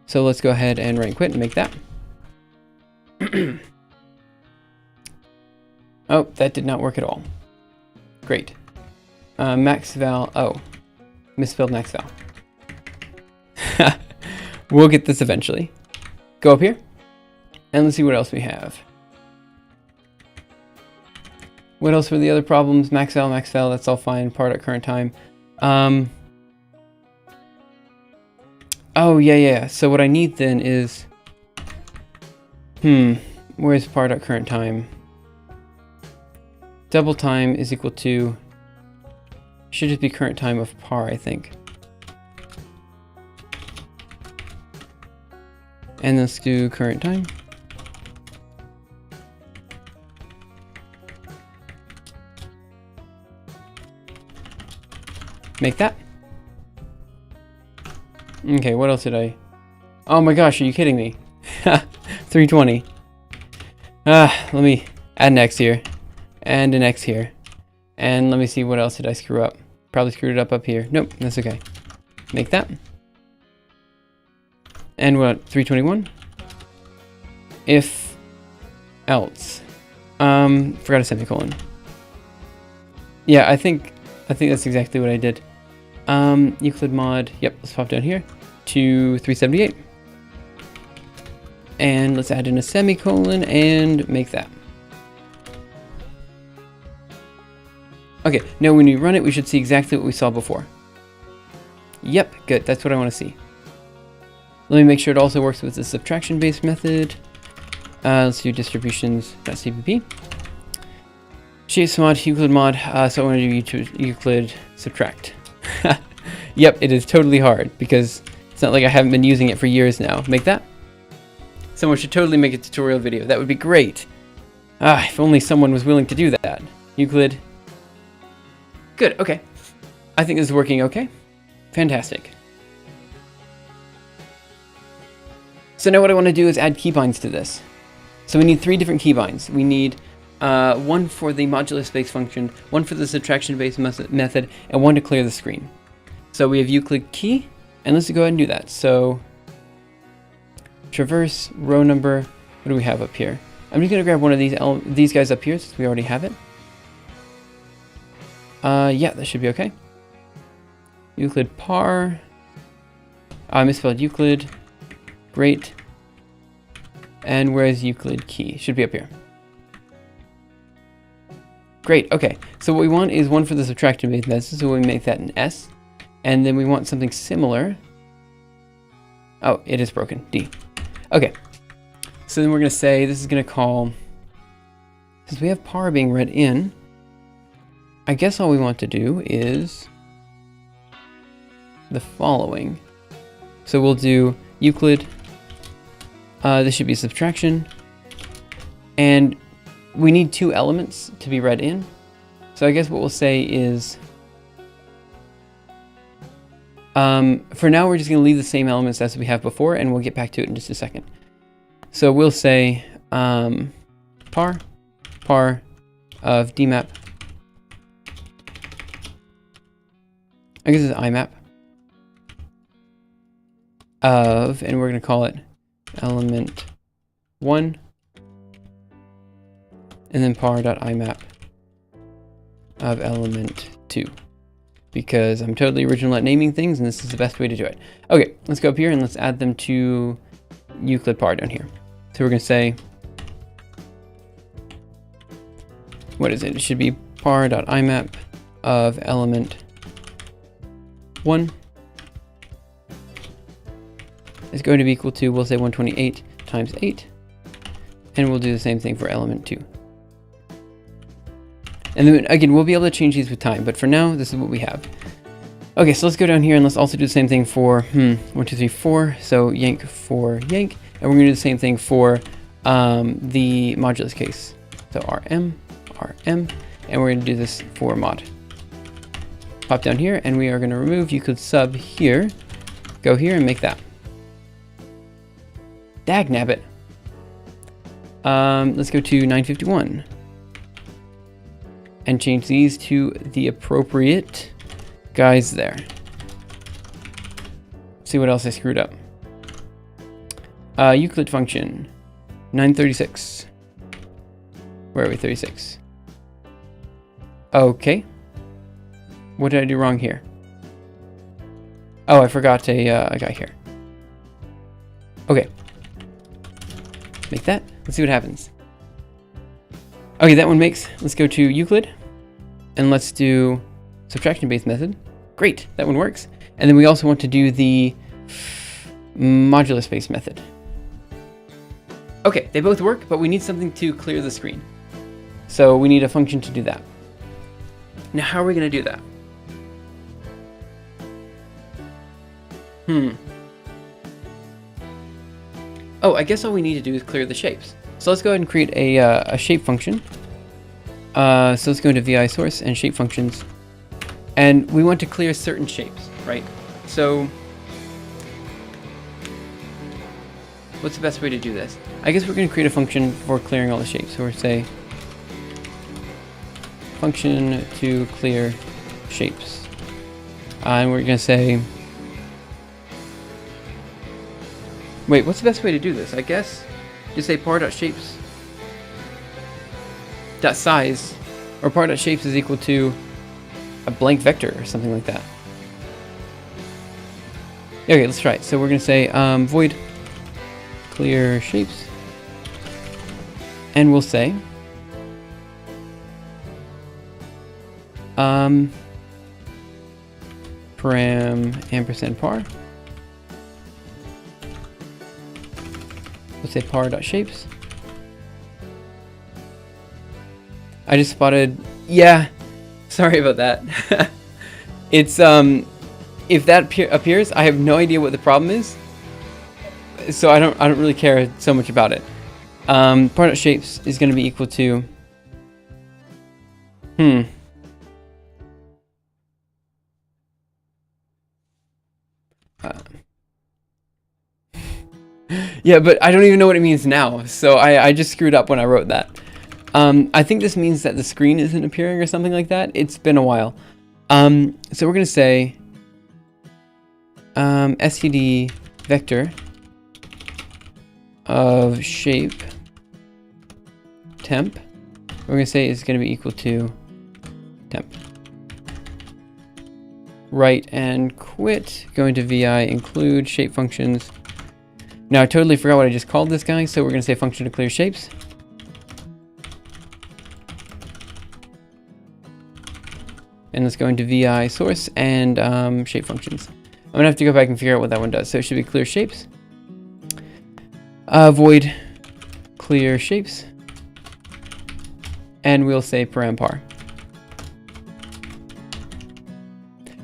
So let's go ahead and right quit and make that. Oh, that did not work at all. Great. Max val, oh, misspelled max val. We'll get this eventually. Go up here, and let's see what else we have. What else were the other problems? Max val, that's all fine. Part at current time. Oh, yeah. So what I need then is, where's part at current time? Double time is equal to, should just be current time of par, I think. And let's do current time. Make that. Okay, what else did I? Oh my gosh, are you kidding me? 320. Let me add an X here. And an X here. And let me see, what else did I screw up? Probably screwed it up here. Nope, that's okay. Make that. And what, 321? If else. Forgot a semicolon. Yeah, I think that's exactly what I did. Euclid mod, yep, let's pop down here to 378. And let's add in a semicolon and make that. Okay, now when we run it, we should see exactly what we saw before. Yep, good, that's what I want to see. Let me make sure it also works with the subtraction-based method. Let's do distributions.cpp. Shapes mod, Euclid mod, so I want to do Euclid subtract. Yep, it is totally hard because it's not like I haven't been using it for years now. Make that. Someone should totally make a tutorial video. That would be great. If only someone was willing to do that. Euclid. Good, okay. I think this is working okay. Fantastic. So now what I want to do is add keybinds to this. So we need 3 different keybinds. We need one for the modulus-based function, one for the subtraction-based method, and one to clear the screen. So we have Euclid key, and let's go ahead and do that. So traverse, row number, what do we have up here? I'm just going to grab one of these guys up here since we already have it. Yeah, that should be okay. Euclid par. I misspelled Euclid. Great. And where's Euclid key? Should be up here. Great, okay. So what we want is one for the subtraction method, so we make that an S. And then we want something similar. Oh, it is broken. D. Okay. So then we're going to say, this is going to call, since we have par being read in, I guess all we want to do is the following. So we'll do Euclid. This should be subtraction. And we need 2 elements to be read in. So I guess what we'll say is, for now we're just going to leave the same elements as we have before, and we'll get back to it in just a second. So we'll say par of dmap. I guess it's imap of, and we're going to call it element 1, and then par.imap of element 2, because I'm totally original at naming things, and this is the best way to do it. Okay, let's go up here and let's add them to Euclid par down here. So we're going to say, what is it? It should be par.imap of element 1 is going to be equal to, we'll say 128 times 8, and we'll do the same thing for element 2. And then again, we'll be able to change these with time, but for now, this is what we have. Okay, so let's go down here and let's also do the same thing for 1, 2, 3, 4. So yank for yank, and we're going to do the same thing for the modulus case. So rm, and we're going to do this for mod. Pop down here, and we are going to remove Euclid sub here. Go here and make that. Dagnabbit. Let's go to 951 and change these to the appropriate guys there. See what else I screwed up. Euclid function 936. Where are we? 36. Okay. What did I do wrong here? Oh, I forgot a guy here. Okay. Make that. Let's see what happens. Okay, that one makes. Let's go to Euclid. And let's do subtraction-based method. Great, that one works. And then we also want to do the modulus-based method. Okay, they both work, but we need something to clear the screen. So we need a function to do that. Now, how are we going to do that? Oh, I guess all we need to do is clear the shapes. So let's go ahead and create a shape function. So let's go into VI source and shape functions. And we want to clear certain shapes, right? So what's the best way to do this? I guess we're going to create a function for clearing all the shapes. So we're say function to clear shapes. And we're going to say, wait, what's the best way to do this? I guess just say par.shapes dot size or par dot shapes is equal to a blank vector or something like that. Okay, let's try it. So we're going to say void clear shapes, and we'll say param ampersand par. Let's say par dot shapes. I just spotted, yeah, sorry about that. It's if that appears, I have no idea what the problem is, so I don't really care so much about it. Par dot shapes is going to be equal to yeah, but I don't even know what it means now, so I just screwed up when I wrote that. I think this means that the screen isn't appearing or something like that. It's been a while. So we're going to say std vector of shape temp. We're going to say it's going to be equal to temp. Write and quit. Going to vi include shape functions. Now I totally forgot what I just called this guy, so we're going to say function to clear shapes. And let's go into vi source and shape functions. I'm gonna have to go back and figure out what that one does. So it should be clear shapes. Void clear shapes. And we'll say param par.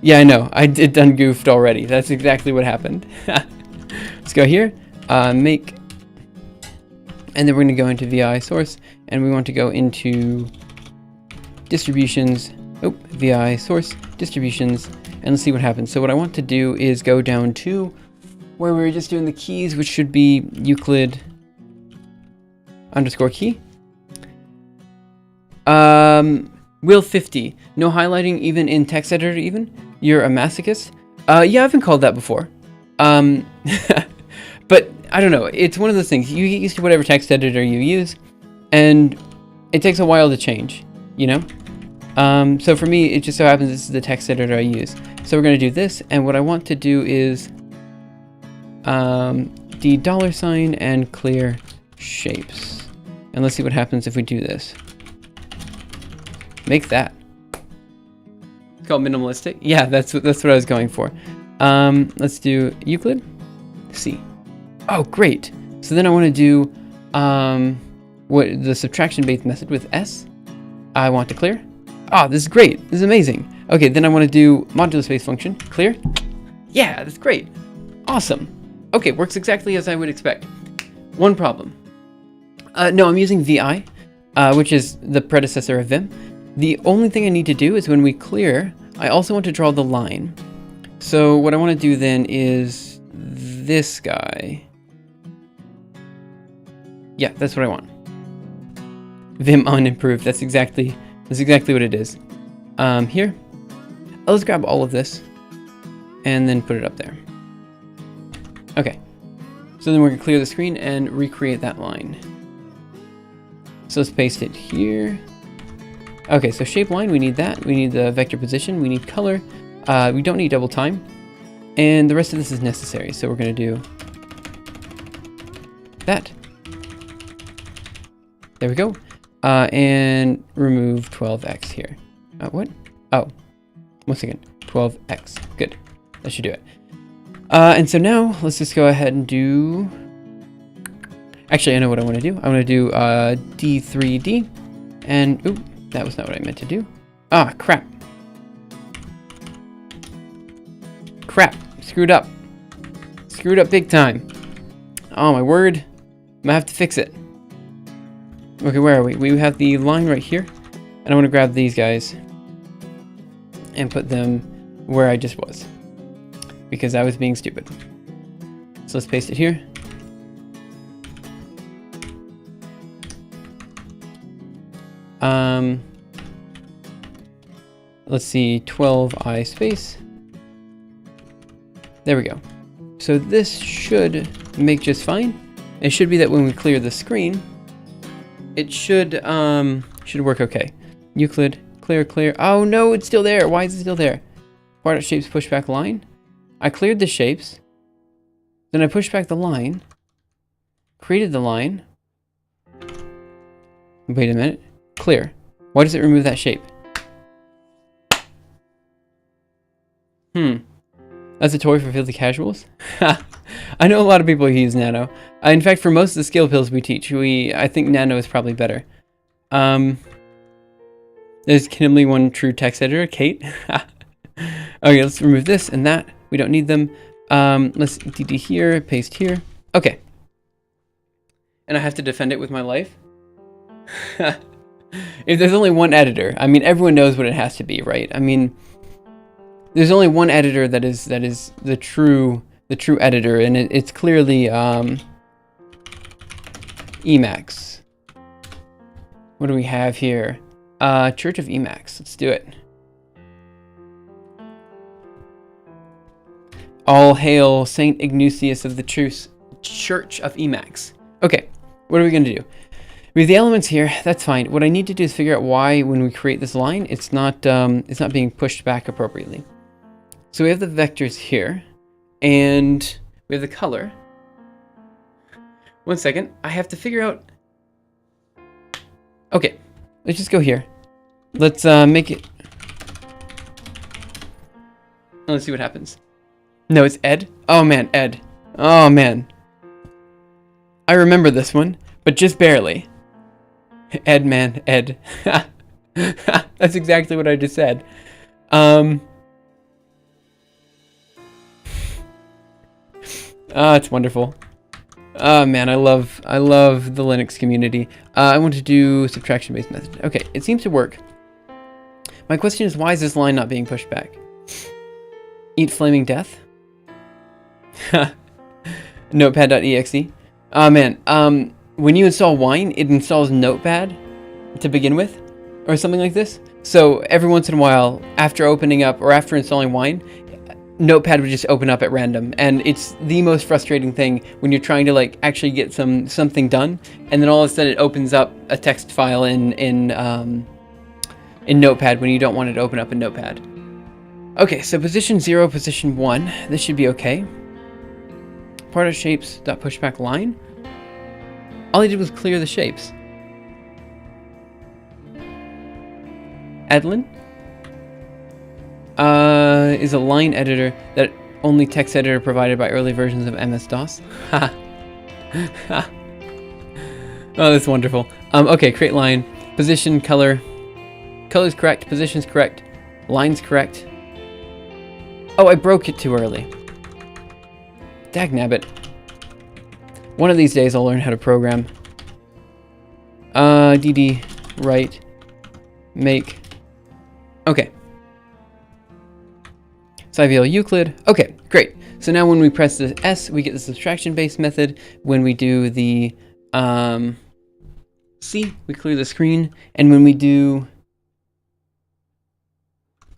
Yeah, I know. I did done goofed already. That's exactly what happened. Let's go here. Make. And then we're gonna go into vi source, and we want to go into distributions. Oh, vi source distributions, and let's see what happens. So what I want to do is go down to where we were just doing the keys, which should be Euclid underscore key. Will 50. No highlighting even in text editor even? You're a masochist? Yeah, I've been called that before. But I don't know. It's one of those things. You get used to whatever text editor you use, and it takes a while to change, you know? So for me, it just so happens this is the text editor I use. So we're going to do this, and what I want to do is the $sign and clear shapes. And let's see what happens if we do this. Make that. It's called minimalistic. Yeah, that's what I was going for. Let's do Euclid C. Oh, great. So then I want to do what the subtraction based method with S. I want to clear. Ah, this is great. This is amazing. Okay, then I want to do modulus based function. Clear. Yeah, that's great. Awesome. Okay, works exactly as I would expect. One problem. No, I'm using vi, which is the predecessor of vim. The only thing I need to do is when we clear, I also want to draw the line. So what I want to do then is this guy. Yeah, that's what I want. Vim unimproved. That's exactly what it is. Here, let's grab all of this and then put it up there. Okay, so then we're gonna clear the screen and recreate that line. So let's paste it here. Okay, so shape line, we need that. We need the vector position, we need color. We don't need double time. And the rest of this is necessary. So we're gonna do that. There we go. And remove 12x here. What? Oh, 1 second. 12x. Good. That should do it. And so now let's just go ahead and do. Actually, I know what I want to do. I want to do D3D. And ooh, that was not what I meant to do. Ah, crap. Crap. Screwed up. Screwed up big time. Oh my word. I'm gonna have to fix it. Okay, where are we? We have the line right here. And I want to grab these guys and put them where I just was, because I was being stupid. So let's paste it here. Let's see, 12i space. There we go. So this should make just fine. It should be that when we clear the screen, it should Should work okay. Euclid, clear, clear. Oh no, it's still there. Why is it still there? Part shapes push back line. I cleared the shapes. Then I pushed back the line. Created the line. Wait a minute. Clear. Why does it remove that shape? That's a toy for filthy casuals? I know a lot of people who use Nano. In fact, for most of the skill pills we teach, I think Nano is probably better. There's Kimberly one true text editor, Kate. Okay, let's remove this and that. We don't need them. Let's DD here, paste here. Okay. And I have to defend it with my life? If there's only one editor, I mean, everyone knows what it has to be, right? I mean, there's only one editor that is the true editor, and it's clearly Emacs. What do we have here? Church of Emacs. Let's do it. All hail Saint Ignatius of the Church of Emacs. Okay, what are we gonna do? We have the elements here. That's fine. What I need to do is figure out why, when we create this line, it's not being pushed back appropriately. So we have the vectors here, and we have the color. One second. I have to figure out. Okay, let's just go here. Let's make it. Let's see what happens. No, it's Ed. Oh man, Ed. Oh man. I remember this one, but just barely. Ed, man, Ed. That's exactly what I just said. It's wonderful. Oh man, I love the Linux community. I want to do subtraction-based method. Okay, it seems to work. My question is, why is this line not being pushed back? Eat flaming death? Notepad.exe. Oh man, when you install Wine, it installs Notepad to begin with, or something like this. So every once in a while, after opening up or after installing Wine, Notepad would just open up at random, and it's the most frustrating thing when you're trying to like actually get something done, and then all of a sudden it opens up a text file in Notepad when you don't want it to open up in Notepad. Okay, so position 0, position 1. This should be okay. Part of shapes dot pushback line. All I did was clear the shapes. Adlin is a line editor that only text editor provided by early versions of MS-DOS. Oh, that's wonderful. Okay, create line. Position, color. Color's correct. Position's correct. Line's correct. Oh, I broke it too early. Dagnabbit. One of these days I'll learn how to program. DD, write, make. Okay. Cyvl Euclid. Okay, great. So now when we press the S, we get the subtraction-based method. When we do the C, we clear the screen. And when we do...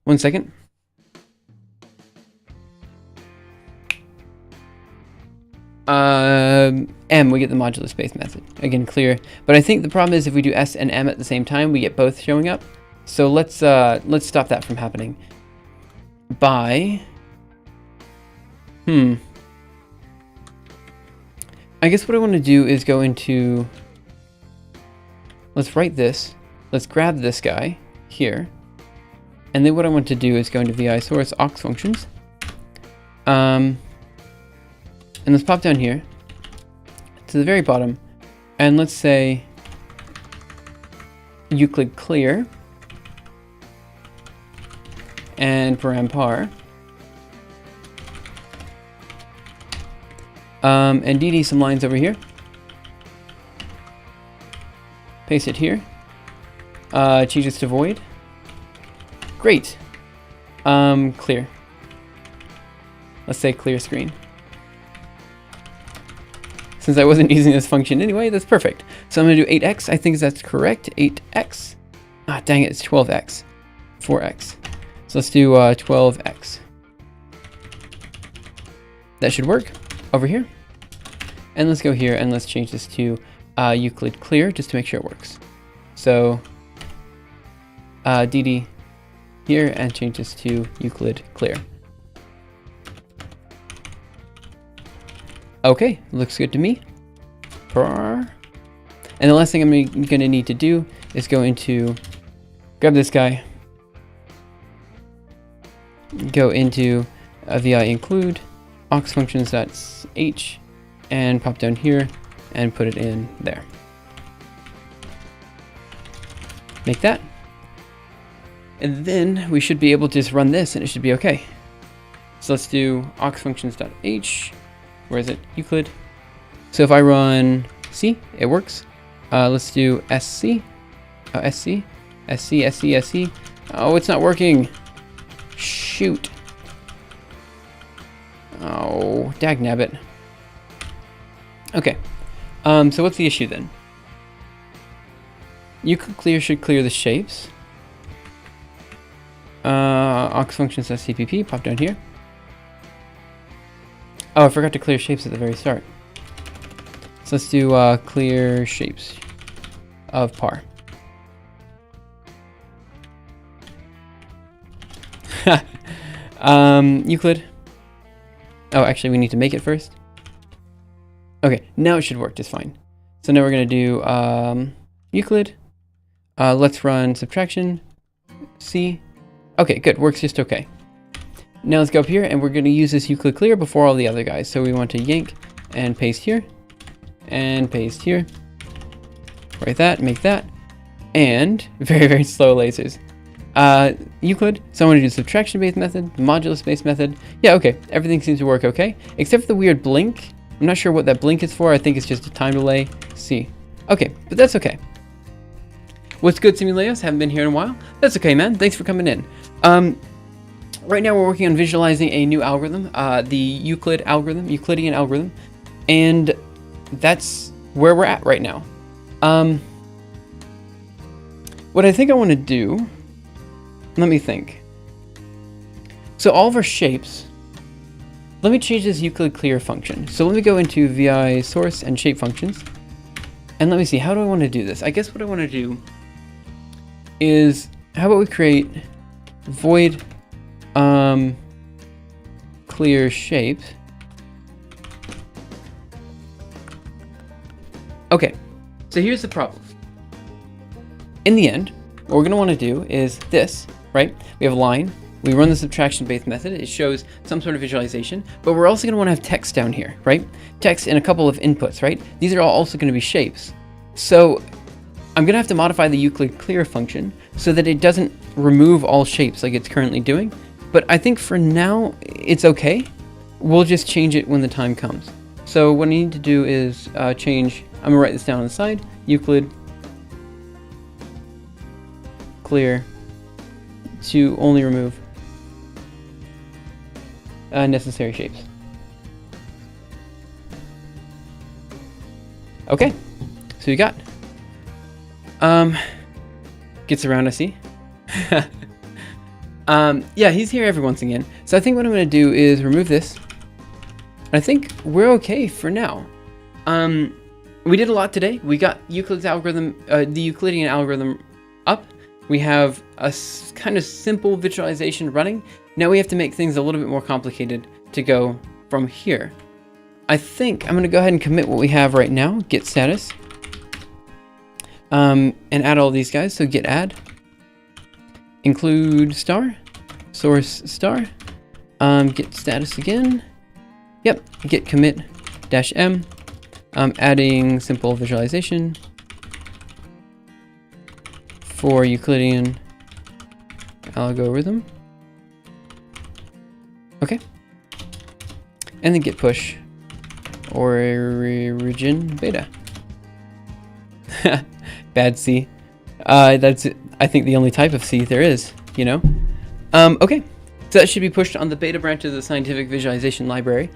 One second. M, we get the modulus-based method. Again, clear. But I think the problem is if we do S and M at the same time, we get both showing up. So let's stop that from happening. By... I guess what I want to do is go into... Let's write this. Let's grab this guy here. And then what I want to do is go into VI source aux functions. And let's pop down here to the very bottom, and let's say Euclid clear and parampar, and DD some lines over here. Paste it here. Change this to void. Great. Clear. Let's say clear screen. Since I wasn't using this function anyway, that's perfect. So I'm going to do 8x. I think that's correct. 8x. Ah, dang it. It's 12x. 4x. So let's do 12x. That should work. Over here. And let's go here and let's change this to Euclid clear just to make sure it works. So dd here and change this to Euclid clear. Okay, looks good to me. And the last thing I'm going to need to do is go into, grab this guy, go into vi include aux functions.h and pop down here and put it in there. Make that. And then we should be able to just run this and it should be okay. So let's do aux functions.h. Where is it? Euclid. So if I run C, it works. Let's do SC. SC. Oh, it's not working. Shoot. Oh, dagnabbit. Okay. So what's the issue then? Euclid clear should clear the shapes. Aux functions.cpp, pop down here. Oh, I forgot to clear shapes at the very start. So let's do clear shapes of par. Euclid. Oh, actually, we need to make it first. Okay, now it should work just fine. So now we're going to do Euclid. Let's run subtraction. C. Okay, good. Works just okay. Now let's go up here and we're going to use this Euclid clear before all the other guys. So we want to yank and paste here and paste here. Write that, make that, and very, very slow lasers. Euclid, so I want to do subtraction based method, modulus based method. Yeah, okay, everything seems to work okay, except for the weird blink. I'm not sure what that blink is for. I think it's just a time delay. C. Okay, but that's okay. What's good, Simuleos? Haven't been here in a while. That's okay, man. Thanks for coming in. Right now we're working on visualizing a new algorithm, the Euclidean algorithm, and that's where we're at right now. What I think I want to do, let me think. So all of our shapes, let me change this Euclid clear function. So let me go into vi source and shape functions, and let me see, how do I want to do this? I guess what I want to do is, how about we create void clear shape. Okay, so here's the problem. In the end, what we're going to want to do is this, right? We have a line, we run the subtraction based method, it shows some sort of visualization, but we're also going to want to have text down here, right? Text and a couple of inputs, right? These are all also going to be shapes. So I'm going to have to modify the Euclid clear function so that it doesn't remove all shapes like it's currently doing. But I think for now, it's okay. We'll just change it when the time comes. So what I need to do is change, I'm going to write this down on the side, Euclid clear to only remove necessary shapes. Okay, so you got gets around, I see. Yeah, he's here every once again. So I think what I'm going to do is remove this. I think we're okay for now. We did a lot today. We got Euclid's algorithm, the Euclidean algorithm up. We have a kind of simple visualization running. Now we have to make things a little bit more complicated to go from here. I think I'm going to go ahead and commit what we have right now, git status, and add all these guys. So git add, include star, source star, git status again. Yep, git commit -m. Adding simple visualization for Euclidean algorithm. Okay. And then git push origin beta. Bad C. That's, I think, the only type of C there is, you know? Okay. So that should be pushed on the beta branch of the scientific visualization library.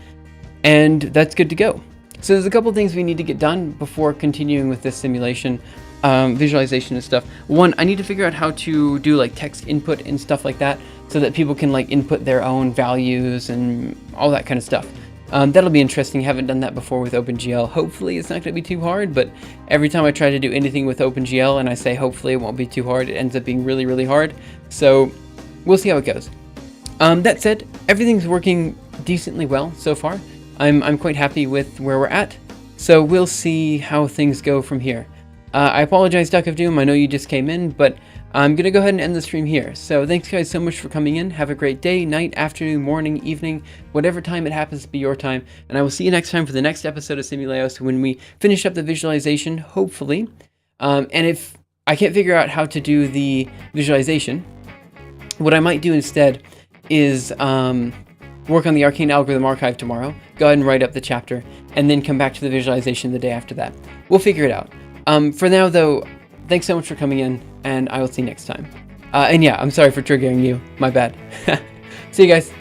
And that's good to go. So there's a couple things we need to get done before continuing with this simulation, visualization and stuff. One, I need to figure out how to do like text input and stuff like that so that people can like input their own values and all that kind of stuff. That'll be interesting. Haven't done that before with OpenGL. Hopefully it's not going to be too hard, but every time I try to do anything with OpenGL and I say hopefully it won't be too hard, it ends up being really, really hard. So we'll see how it goes. That said, everything's working decently well so far. I'm quite happy with where we're at. So we'll see how things go from here. I apologize, Duck of Doom. I know you just came in, but I'm going to go ahead and end the stream here. So thanks guys so much for coming in. Have a great day, night, afternoon, morning, evening, whatever time it happens to be your time. And I will see you next time for the next episode of Simuleos when we finish up the visualization, hopefully. And if I can't figure out how to do the visualization, what I might do instead is work on the Arcane Algorithm archive tomorrow, go ahead and write up the chapter, and then come back to the visualization the day after that. We'll figure it out. For now, though, thanks so much for coming in, and I will see you next time. And yeah, I'm sorry for triggering you. My bad. See you guys.